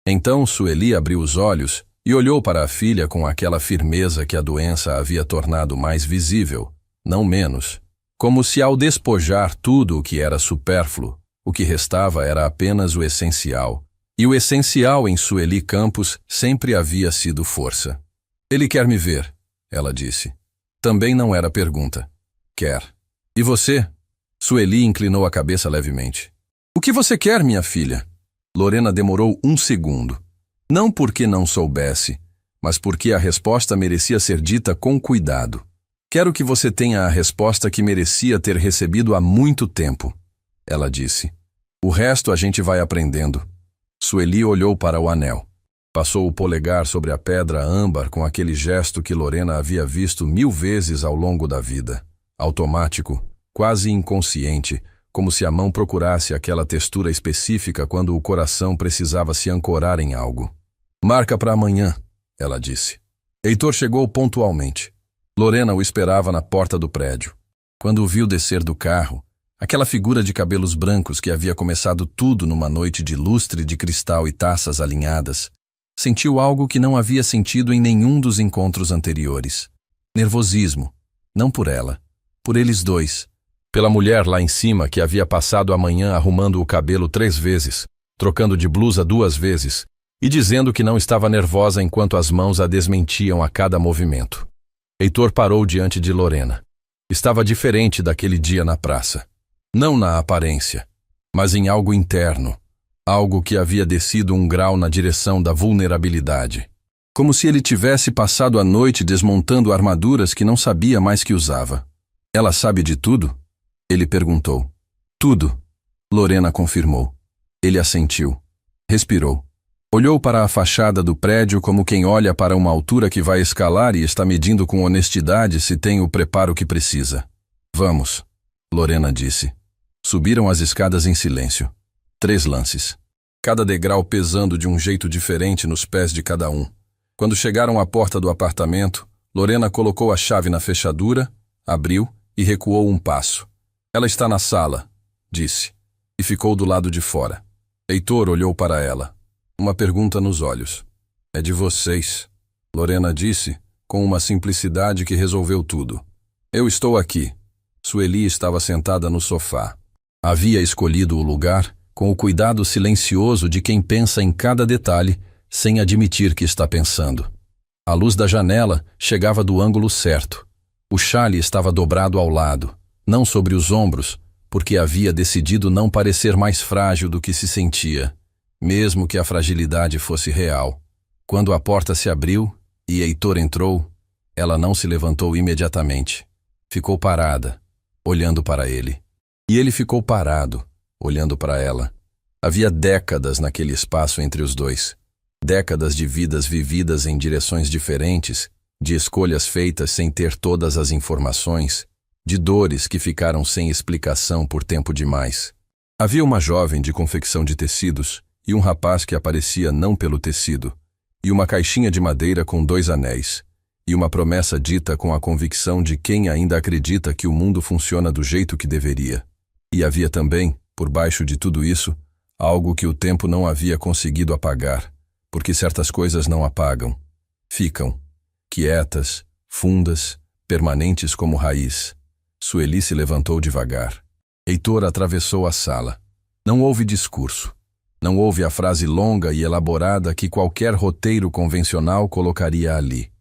Então Sueli abriu os olhos e olhou para a filha com aquela firmeza que a doença havia tornado mais visível, não menos, como se ao despojar tudo o que era supérfluo, o que restava era apenas o essencial. E o essencial em Sueli Campos sempre havia sido força. Ele quer me ver, ela disse. Também não era pergunta. Quer. E você? Sueli inclinou a cabeça levemente. O que você quer, minha filha? Lorena demorou um segundo. Não porque não soubesse, mas porque a resposta merecia ser dita com cuidado. Quero que você tenha a resposta que merecia ter recebido há muito tempo, ela disse. O resto a gente vai aprendendo. Sueli olhou para o anel. Passou o polegar sobre a pedra âmbar com aquele gesto que Lorena havia visto 1000 vezes ao longo da vida. Automático, quase inconsciente, como se a mão procurasse aquela textura específica quando o coração precisava se ancorar em algo. Marca para amanhã, ela disse. Heitor chegou pontualmente. Lorena o esperava na porta do prédio. Quando o viu descer do carro, aquela figura de cabelos brancos que havia começado tudo numa noite de lustre de cristal e taças alinhadas, sentiu algo que não havia sentido em nenhum dos encontros anteriores. Nervosismo, não por ela, por eles dois. Pela mulher lá em cima que havia passado a manhã arrumando o cabelo 3 vezes, trocando de blusa 2 vezes e dizendo que não estava nervosa enquanto as mãos a desmentiam a cada movimento. Heitor parou diante de Lorena. Estava diferente daquele dia na praça. Não na aparência, mas em algo interno, algo que havia descido um grau na direção da vulnerabilidade. Como se ele tivesse passado a noite desmontando armaduras que não sabia mais que usava. Ela sabe de tudo? Ele perguntou. Tudo, Lorena confirmou. Ele assentiu. Respirou. Olhou para a fachada do prédio como quem olha para uma altura que vai escalar e está medindo com honestidade se tem o preparo que precisa. Vamos, Lorena disse. Subiram as escadas em silêncio. 3 lances. Cada degrau pesando de um jeito diferente nos pés de cada um. Quando chegaram à porta do apartamento, Lorena colocou a chave na fechadura, abriu e recuou um passo. Ela está na sala, disse, e ficou do lado de fora. Heitor olhou para ela. Uma pergunta nos olhos. É de vocês, Lorena disse, com uma simplicidade que resolveu tudo. Eu estou aqui. Sueli estava sentada no sofá. Havia escolhido o lugar com o cuidado silencioso de quem pensa em cada detalhe sem admitir que está pensando. A luz da janela chegava do ângulo certo. O xale estava dobrado ao lado, não sobre os ombros, porque havia decidido não parecer mais frágil do que se sentia, mesmo que a fragilidade fosse real. Quando a porta se abriu e Heitor entrou, ela não se levantou imediatamente. Ficou parada, olhando para ele. E ele ficou parado, olhando para ela. Havia décadas naquele espaço entre os dois. Décadas de vidas vividas em direções diferentes, de escolhas feitas sem ter todas as informações, de dores que ficaram sem explicação por tempo demais. Havia uma jovem de confecção de tecidos e um rapaz que aparecia não pelo tecido, e uma caixinha de madeira com 2 anéis, e uma promessa dita com a convicção de quem ainda acredita que o mundo funciona do jeito que deveria. E havia também, por baixo de tudo isso, algo que o tempo não havia conseguido apagar, porque certas coisas não apagam. Ficam, quietas, fundas, permanentes como raiz. Sueli se levantou devagar. Heitor atravessou a sala. Não houve discurso. Não houve a frase longa e elaborada que qualquer roteiro convencional colocaria ali.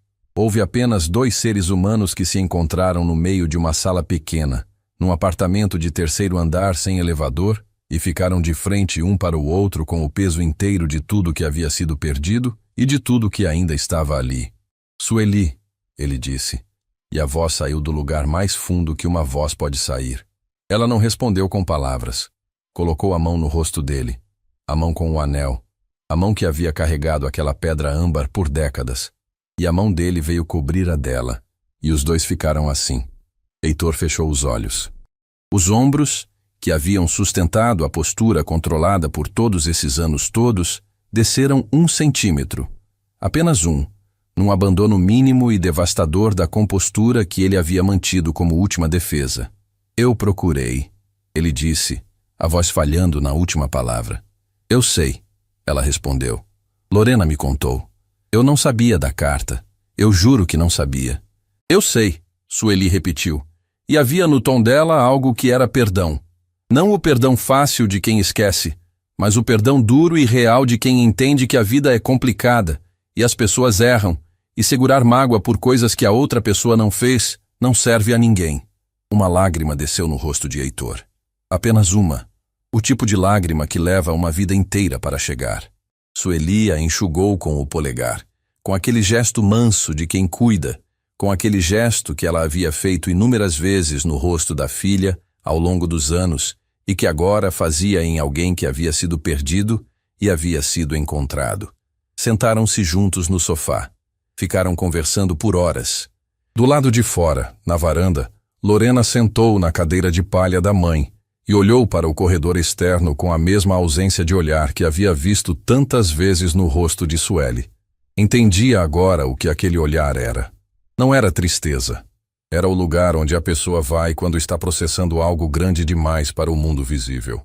Houve apenas dois seres humanos que se encontraram no meio de uma sala pequena, num apartamento de terceiro andar sem elevador, e ficaram de frente um para o outro com o peso inteiro de tudo que havia sido perdido e de tudo que ainda estava ali. Sueli, ele disse, e a voz saiu do lugar mais fundo que uma voz pode sair. Ela não respondeu com palavras. Colocou a mão no rosto dele, a mão com o anel, a mão que havia carregado aquela pedra âmbar por décadas, e a mão dele veio cobrir a dela, e os dois ficaram assim. Heitor fechou os olhos. Os ombros, que haviam sustentado a postura controlada por todos esses anos todos, desceram 1 centímetro, apenas um, num abandono mínimo e devastador da compostura que ele havia mantido como última defesa. Eu procurei, ele disse, a voz falhando na última palavra. Eu sei, ela respondeu. Lorena me contou. Eu não sabia da carta. Eu juro que não sabia. Eu sei, Sueli repetiu. E havia no tom dela algo que era perdão. Não o perdão fácil de quem esquece, mas o perdão duro e real de quem entende que a vida é complicada e as pessoas erram, e segurar mágoa por coisas que a outra pessoa não fez não serve a ninguém. Uma lágrima desceu no rosto de Heitor. Apenas uma. O tipo de lágrima que leva uma vida inteira para chegar. Sueli a enxugou com o polegar, com aquele gesto manso de quem cuida, com aquele gesto que ela havia feito inúmeras vezes no rosto da filha ao longo dos anos e que agora fazia em alguém que havia sido perdido e havia sido encontrado. Sentaram-se juntos no sofá. Ficaram conversando por horas. Do lado de fora, na varanda, Lorena sentou na cadeira de palha da mãe e olhou para o corredor externo com a mesma ausência de olhar que havia visto tantas vezes no rosto de Sueli. Entendia agora o que aquele olhar era. Não era tristeza. Era o lugar onde a pessoa vai quando está processando algo grande demais para o mundo visível.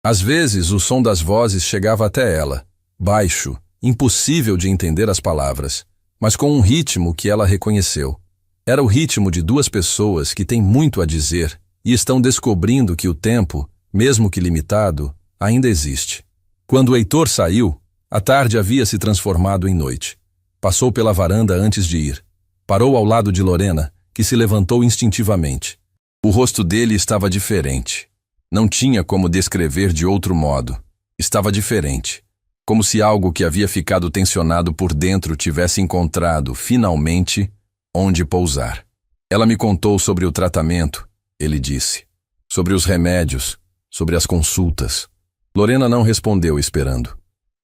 Às vezes, o som das vozes chegava até ela, baixo, impossível de entender as palavras, mas com um ritmo que ela reconheceu. Era o ritmo de duas pessoas que têm muito a dizer e estão descobrindo que o tempo, mesmo que limitado, ainda existe. Quando Heitor saiu, a tarde havia se transformado em noite. Passou pela varanda antes de ir. Parou ao lado de Lorena, que se levantou instintivamente. O rosto dele estava diferente. Não tinha como descrever de outro modo. Estava diferente. Como se algo que havia ficado tensionado por dentro tivesse encontrado, finalmente, onde pousar. Ela me contou sobre o tratamento, ele disse. Sobre os remédios, sobre as consultas. Lorena não respondeu esperando.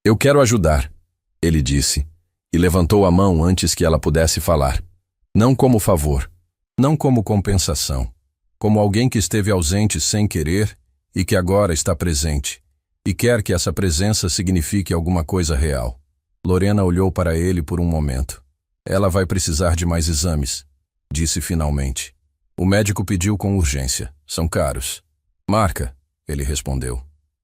Eu quero ajudar, ele disse, e levantou a mão antes que ela pudesse falar. Não como favor, não como compensação, como alguém que esteve ausente sem querer e que agora está presente, e quer que essa presença signifique alguma coisa real. Lorena olhou para ele por um momento. Ela vai precisar de mais exames, disse finalmente. O médico pediu com urgência. São caros. Marca, ele respondeu.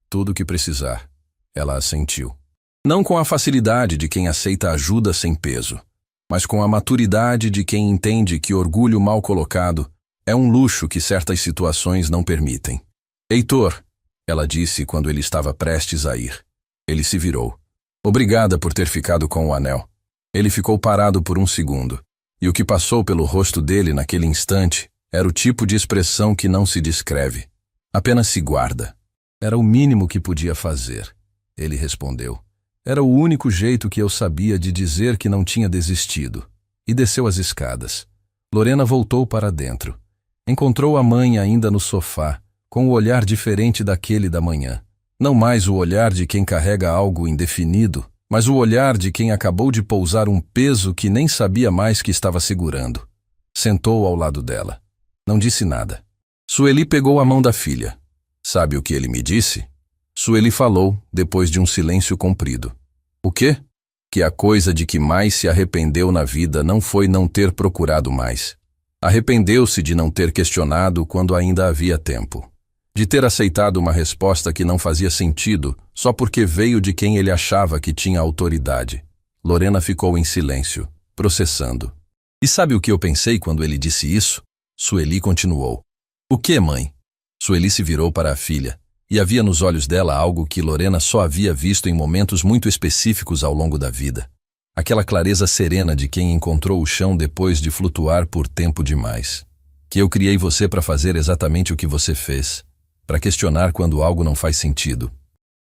Tudo o que precisar. Ela assentiu. Não com a facilidade de quem aceita ajuda sem peso, mas com a maturidade de quem entende que orgulho mal colocado é um luxo que certas situações não permitem. Heitor, ela disse quando ele estava prestes a ir. Ele se virou. Obrigada por ter ficado com o anel. Ele ficou parado por um segundo, e o que passou pelo rosto dele naquele instante era o tipo de expressão que não se descreve. Apenas se guarda. Era o mínimo que podia fazer, ele respondeu. Era o único jeito que eu sabia de dizer que não tinha desistido. E desceu as escadas. Lorena voltou para dentro. Encontrou a mãe ainda no sofá, com o olhar diferente daquele da manhã. Não mais o olhar de quem carrega algo indefinido, mas o olhar de quem acabou de pousar um peso que nem sabia mais que estava segurando. Sentou ao lado dela. Não disse nada. Sueli pegou a mão da filha. Sabe o que ele me disse? Sueli falou, depois de um silêncio comprido. O quê? que a coisa de que mais se arrependeu na vida não foi não ter procurado mais. Arrependeu-se de não ter questionado quando ainda havia tempo. De ter aceitado uma resposta que não fazia sentido só porque veio de quem ele achava que tinha autoridade. Lorena ficou em silêncio, processando. E sabe o que eu pensei quando ele disse isso? Sueli continuou. O que, mãe? Sueli se virou para a filha, e havia nos olhos dela algo que Lorena só havia visto em momentos muito específicos ao longo da vida. Aquela clareza serena de quem encontrou o chão depois de flutuar por tempo demais. Que eu criei você para fazer exatamente o que você fez. Para questionar quando algo não faz sentido.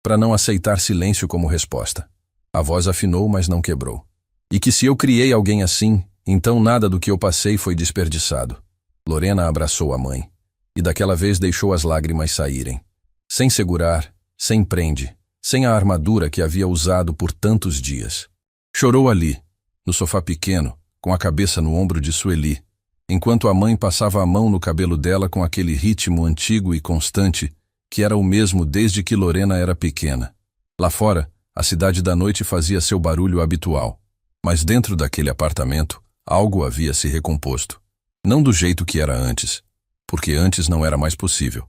Para não aceitar silêncio como resposta. A voz afinou, mas não quebrou. E que se eu criei alguém assim, então nada do que eu passei foi desperdiçado. Lorena abraçou a mãe. E daquela vez deixou as lágrimas saírem. Sem segurar, sem prende, sem a armadura que havia usado por tantos dias. Chorou ali, no sofá pequeno, com a cabeça no ombro de Sueli, enquanto a mãe passava a mão no cabelo dela com aquele ritmo antigo e constante que era o mesmo desde que Lorena era pequena. Lá fora, a cidade da noite fazia seu barulho habitual, mas dentro daquele apartamento, algo havia se recomposto. Não do jeito que era antes, porque antes não era mais possível,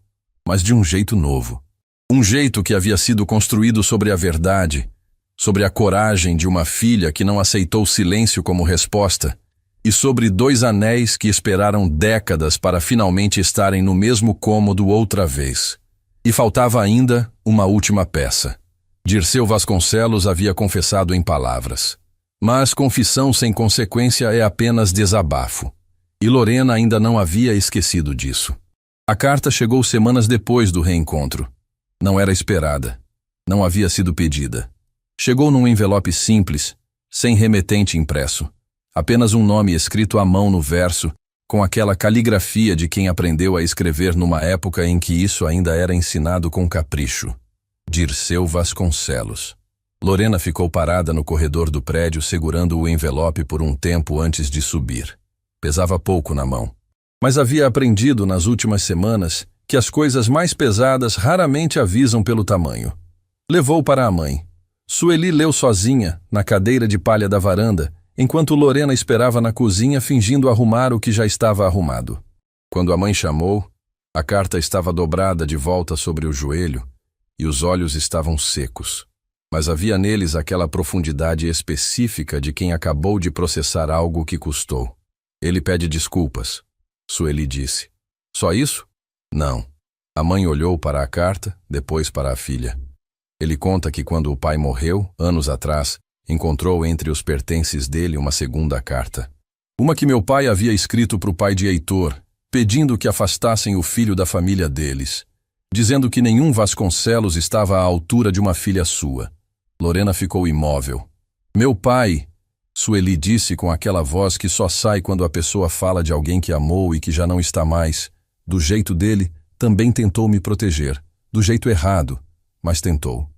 mas de um jeito novo. Um jeito que havia sido construído sobre a verdade, sobre a coragem de uma filha que não aceitou silêncio como resposta, e sobre 2 anéis que esperaram décadas para finalmente estarem no mesmo cômodo outra vez. E faltava ainda uma última peça. Dirceu Vasconcelos havia confessado em palavras. Mas confissão sem consequência é apenas desabafo. E Lorena ainda não havia esquecido disso. A carta chegou semanas depois do reencontro. Não era esperada. Não havia sido pedida. Chegou num envelope simples, sem remetente impresso. Apenas um nome escrito à mão no verso, com aquela caligrafia de quem aprendeu a escrever numa época em que isso ainda era ensinado com capricho. Dirceu Vasconcelos. Lorena ficou parada no corredor do prédio segurando o envelope por um tempo antes de subir. Pesava pouco na mão. Mas havia aprendido nas últimas semanas que as coisas mais pesadas raramente avisam pelo tamanho. Levou para a mãe. Sueli leu sozinha, na cadeira de palha da varanda, enquanto Lorena esperava na cozinha fingindo arrumar o que já estava arrumado. Quando a mãe chamou, a carta estava dobrada de volta sobre o joelho e os olhos estavam secos. Mas havia neles aquela profundidade específica de quem acabou de processar algo que custou. Ele pede desculpas, Sueli disse. Só isso? Não. A mãe olhou para a carta, depois para a filha. Ele conta que quando o pai morreu, anos atrás, encontrou entre os pertences dele uma segunda carta. Uma que meu pai havia escrito para o pai de Heitor, pedindo que afastassem o filho da família deles, dizendo que nenhum Vasconcelos estava à altura de uma filha sua. Lorena ficou imóvel. Meu pai, Sueli disse com aquela voz que só sai quando a pessoa fala de alguém que amou e que já não está mais. Do jeito dele, também tentou me proteger. Do jeito errado, mas tentou.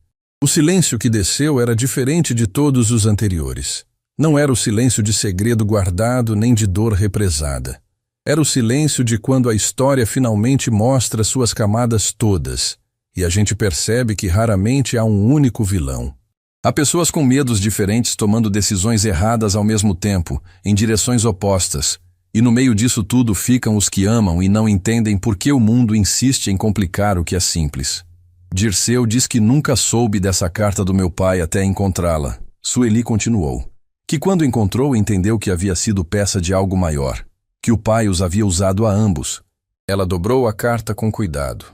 O silêncio que desceu era diferente de todos os anteriores. Não era o silêncio de segredo guardado nem de dor represada. Era o silêncio de quando a história finalmente mostra suas camadas todas, e a gente percebe que raramente há um único vilão. Há pessoas com medos diferentes tomando decisões erradas ao mesmo tempo, em direções opostas, e no meio disso tudo ficam os que amam e não entendem por que o mundo insiste em complicar o que é simples. Dirceu diz que nunca soube dessa carta do meu pai até encontrá-la. Sueli continuou. Que quando encontrou entendeu que havia sido peça de algo maior, que o pai os havia usado a ambos. Ela dobrou a carta com cuidado.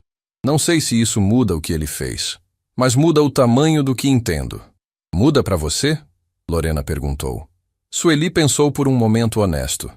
Não sei se isso muda o que ele fez, mas muda o tamanho do que entendo. Muda para você? Lorena perguntou. Sueli pensou por um momento honesto.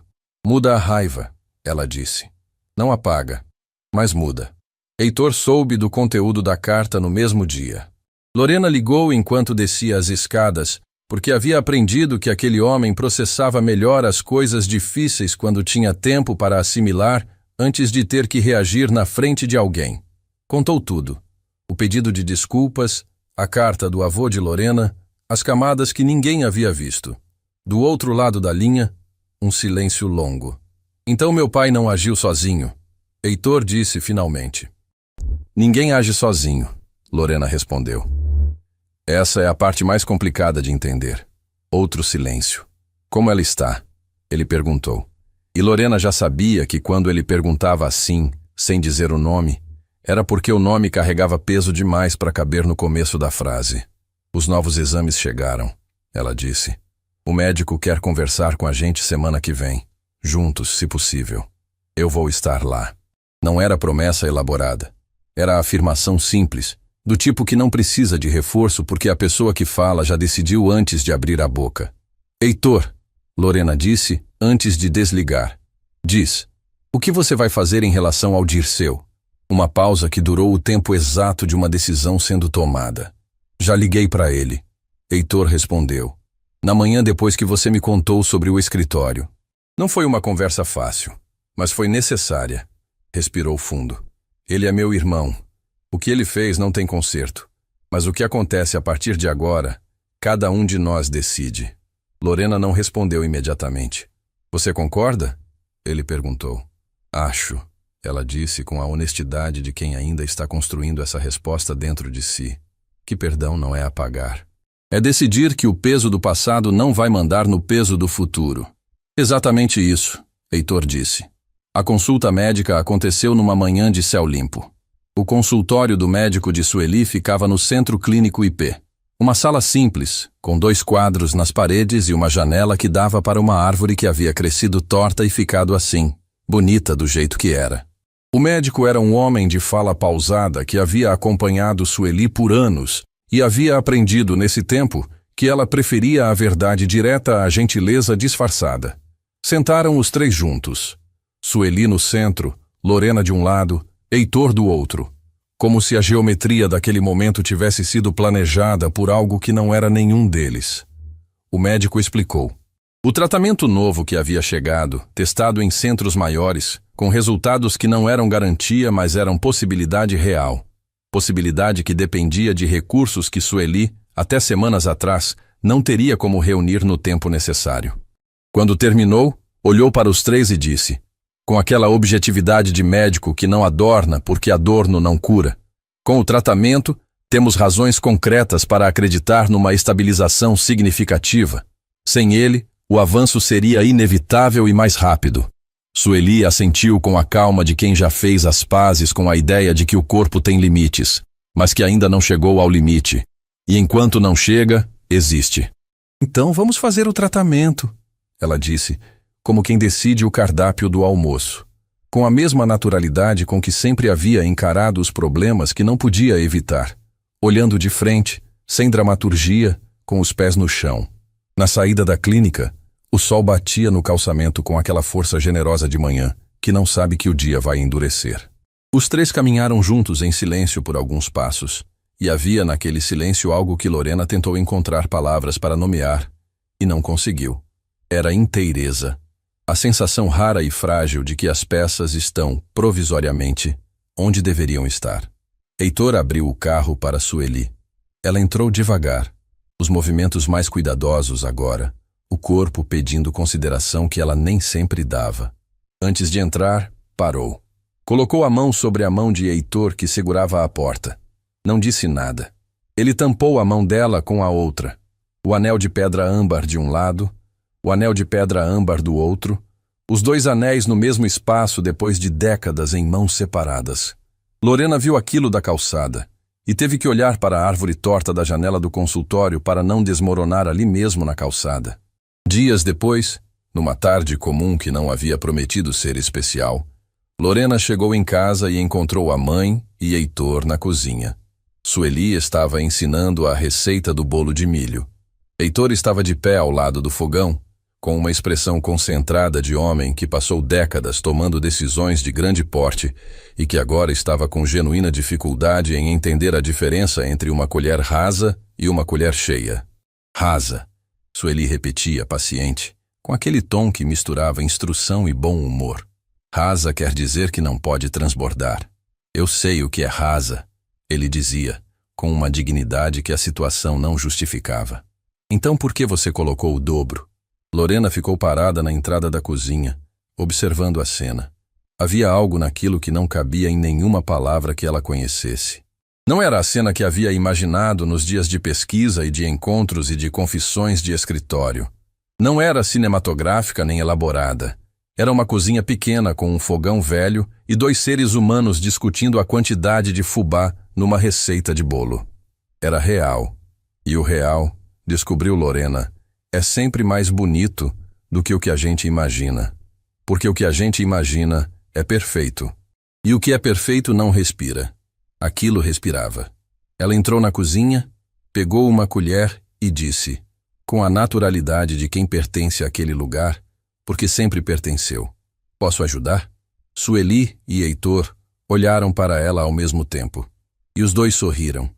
Muda a raiva, ela disse. Não apaga, mas muda. Heitor soube do conteúdo da carta no mesmo dia. Lorena ligou enquanto descia as escadas, porque havia aprendido que aquele homem processava melhor as coisas difíceis quando tinha tempo para assimilar antes de ter que reagir na frente de alguém. Contou tudo. O pedido de desculpas, a carta do avô de Lorena, as camadas que ninguém havia visto. Do outro lado da linha, um silêncio longo. Então meu pai não agiu sozinho, Heitor disse finalmente. Ninguém age sozinho, Lorena respondeu. Essa é a parte mais complicada de entender. Outro silêncio. Como ela está? Ele perguntou. E Lorena já sabia que quando ele perguntava assim, sem dizer o nome, era porque o nome carregava peso demais para caber no começo da frase. Os novos exames chegaram, ela disse. O médico quer conversar com a gente semana que vem. Juntos, se possível. Eu vou estar lá. Não era promessa elaborada. Era afirmação simples, do tipo que não precisa de reforço porque a pessoa que fala já decidiu antes de abrir a boca. Heitor, Lorena disse antes de desligar. Diz, o que você vai fazer em relação ao Dirceu? Uma pausa que durou o tempo exato de uma decisão sendo tomada. Já liguei para ele. Heitor respondeu. Na manhã depois que você me contou sobre o escritório. Não foi uma conversa fácil, mas foi necessária. Respirou fundo. Ele é meu irmão. O que ele fez não tem conserto. Mas o que acontece a partir de agora, cada um de nós decide. Lorena não respondeu imediatamente. Você concorda? Ele perguntou. Acho, ela disse com a honestidade de quem ainda está construindo essa resposta dentro de si. Que perdão não é apagar. É decidir que o peso do passado não vai mandar no peso do futuro. Exatamente isso, Heitor disse. A consulta médica aconteceu numa manhã de céu limpo. O consultório do médico de Sueli ficava no Centro Clínico IP. Uma sala simples, com 2 quadros nas paredes e uma janela que dava para uma árvore que havia crescido torta e ficado assim, bonita do jeito que era. O médico era um homem de fala pausada que havia acompanhado Sueli por anos e havia aprendido nesse tempo que ela preferia a verdade direta à gentileza disfarçada. Sentaram os 3 juntos. Sueli no centro, Lorena de um lado, Heitor do outro. Como se a geometria daquele momento tivesse sido planejada por algo que não era nenhum deles. O médico explicou. O tratamento novo que havia chegado, testado em centros maiores, com resultados que não eram garantia, mas eram possibilidade real. Possibilidade que dependia de recursos que Sueli, até semanas atrás, não teria como reunir no tempo necessário. Quando terminou, olhou para os 3 e disse, com aquela objetividade de médico que não adorna porque adorno não cura. Com o tratamento, temos razões concretas para acreditar numa estabilização significativa. Sem ele, o avanço seria inevitável e mais rápido. Sueli assentiu com a calma de quem já fez as pazes com a ideia de que o corpo tem limites, mas que ainda não chegou ao limite. E enquanto não chega, existe. Então vamos fazer o tratamento, ela disse, como quem decide o cardápio do almoço, com a mesma naturalidade com que sempre havia encarado os problemas que não podia evitar, olhando de frente, sem dramaturgia, com os pés no chão. Na saída da clínica, o sol batia no calçamento com aquela força generosa de manhã, que não sabe que o dia vai endurecer. Os 3 caminharam juntos em silêncio por alguns passos, e havia naquele silêncio algo que Lorena tentou encontrar palavras para nomear, e não conseguiu. Era inteireza. A sensação rara e frágil de que as peças estão, provisoriamente, onde deveriam estar. Heitor abriu o carro para Sueli. Ela entrou devagar, os movimentos mais cuidadosos agora, o corpo pedindo consideração que ela nem sempre dava. Antes de entrar, parou. Colocou a mão sobre a mão de Heitor que segurava a porta. Não disse nada. Ele tampou a mão dela com a outra. O anel de pedra âmbar de um lado, o anel de pedra âmbar do outro, os 2 anéis no mesmo espaço depois de décadas em mãos separadas. Lorena viu aquilo da calçada e teve que olhar para a árvore torta da janela do consultório para não desmoronar ali mesmo na calçada. Dias depois, numa tarde comum que não havia prometido ser especial, Lorena chegou em casa e encontrou a mãe e Heitor na cozinha. Sueli estava ensinando a receita do bolo de milho. Heitor estava de pé ao lado do fogão, com uma expressão concentrada de homem que passou décadas tomando decisões de grande porte e que agora estava com genuína dificuldade em entender a diferença entre uma colher rasa e uma colher cheia. Rasa, Sueli repetia, paciente, com aquele tom que misturava instrução e bom humor. Rasa quer dizer que não pode transbordar. Eu sei o que é rasa, ele dizia, com uma dignidade que a situação não justificava. Então por que você colocou o dobro? Lorena ficou parada na entrada da cozinha, observando a cena. Havia algo naquilo que não cabia em nenhuma palavra que ela conhecesse. Não era a cena que havia imaginado nos dias de pesquisa e de encontros e de confissões de escritório. Não era cinematográfica nem elaborada. Era uma cozinha pequena com um fogão velho e dois seres humanos discutindo a quantidade de fubá numa receita de bolo. Era real. E o real, descobriu Lorena, é sempre mais bonito do que o que a gente imagina. Porque o que a gente imagina é perfeito. E o que é perfeito não respira. Aquilo respirava. Ela entrou na cozinha, pegou uma colher e disse, com a naturalidade de quem pertence àquele lugar, porque sempre pertenceu: "Posso ajudar?" Sueli e Heitor olharam para ela ao mesmo tempo. E os dois sorriram.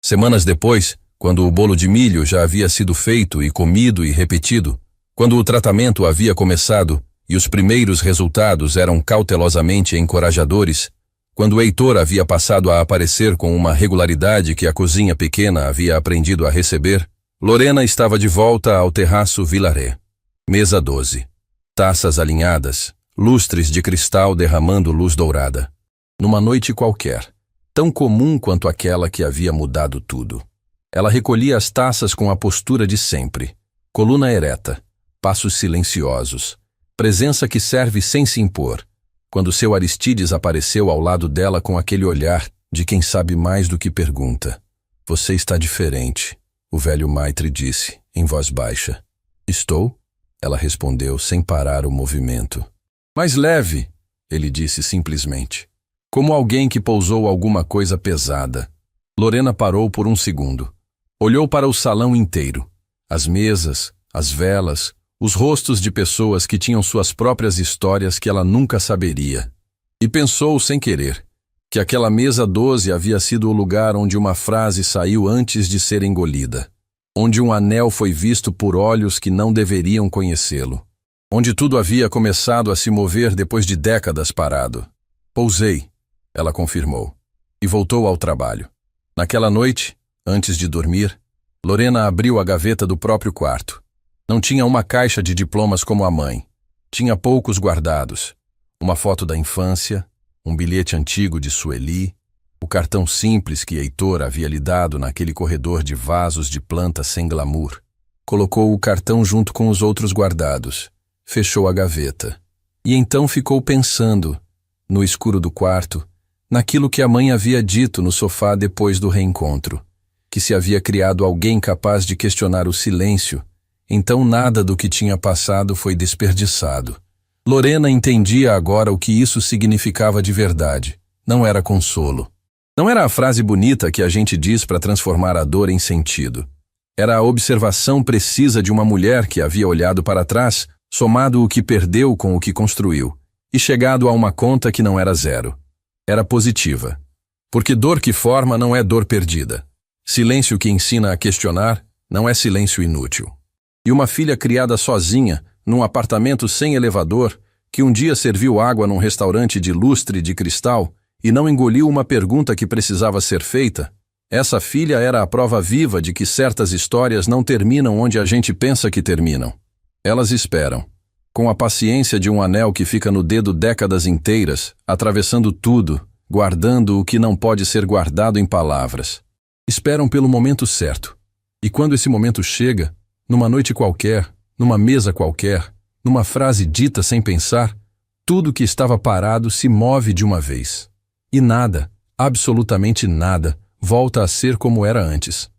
Semanas depois, quando o bolo de milho já havia sido feito e comido e repetido, quando o tratamento havia começado e os primeiros resultados eram cautelosamente encorajadores, quando Heitor havia passado a aparecer com uma regularidade que a cozinha pequena havia aprendido a receber, Lorena estava de volta ao terraço Vilaré. Mesa 12. Taças alinhadas, lustres de cristal derramando luz dourada. Numa noite qualquer, tão comum quanto aquela que havia mudado tudo. Ela recolhia as taças com a postura de sempre, coluna ereta, passos silenciosos, presença que serve sem se impor, quando seu Aristides apareceu ao lado dela com aquele olhar de quem sabe mais do que pergunta. "Você está diferente", o velho Maitre disse, em voz baixa. "Estou?" Ela respondeu sem parar o movimento. "Mais leve", ele disse simplesmente, como alguém que pousou alguma coisa pesada. Lorena parou por um segundo. Olhou para o salão inteiro. As mesas, as velas, os rostos de pessoas que tinham suas próprias histórias que ela nunca saberia. E pensou, sem querer, que aquela mesa 12 havia sido o lugar onde uma frase saiu antes de ser engolida, onde um anel foi visto por olhos que não deveriam conhecê-lo, onde tudo havia começado a se mover depois de décadas parado. "Pousei", ela confirmou, e voltou ao trabalho. Naquela noite, antes de dormir, Lorena abriu a gaveta do próprio quarto. Não tinha uma caixa de diplomas como a mãe. Tinha poucos guardados. Uma foto da infância, um bilhete antigo de Sueli, o cartão simples que Heitor havia lhe dado naquele corredor de vasos de plantas sem glamour. Colocou o cartão junto com os outros guardados. Fechou a gaveta. E então ficou pensando, no escuro do quarto, naquilo que a mãe havia dito no sofá depois do reencontro, que se havia criado alguém capaz de questionar o silêncio. Então nada do que tinha passado foi desperdiçado. Lorena entendia agora o que isso significava de verdade. Não era consolo. Não era a frase bonita que a gente diz para transformar a dor em sentido. Era a observação precisa de uma mulher que havia olhado para trás, somado o que perdeu com o que construiu, e chegado a uma conta que não era zero. Era positiva. Porque dor que forma não é dor perdida. Silêncio que ensina a questionar não é silêncio inútil. E uma filha criada sozinha, num apartamento sem elevador, que um dia serviu água num restaurante de lustre de cristal e não engoliu uma pergunta que precisava ser feita, essa filha era a prova viva de que certas histórias não terminam onde a gente pensa que terminam. Elas esperam, com a paciência de um anel que fica no dedo décadas inteiras, atravessando tudo, guardando o que não pode ser guardado em palavras. Esperam pelo momento certo. E quando esse momento chega, numa noite qualquer, numa mesa qualquer, numa frase dita sem pensar, tudo que estava parado se move de uma vez. E nada, absolutamente nada, volta a ser como era antes.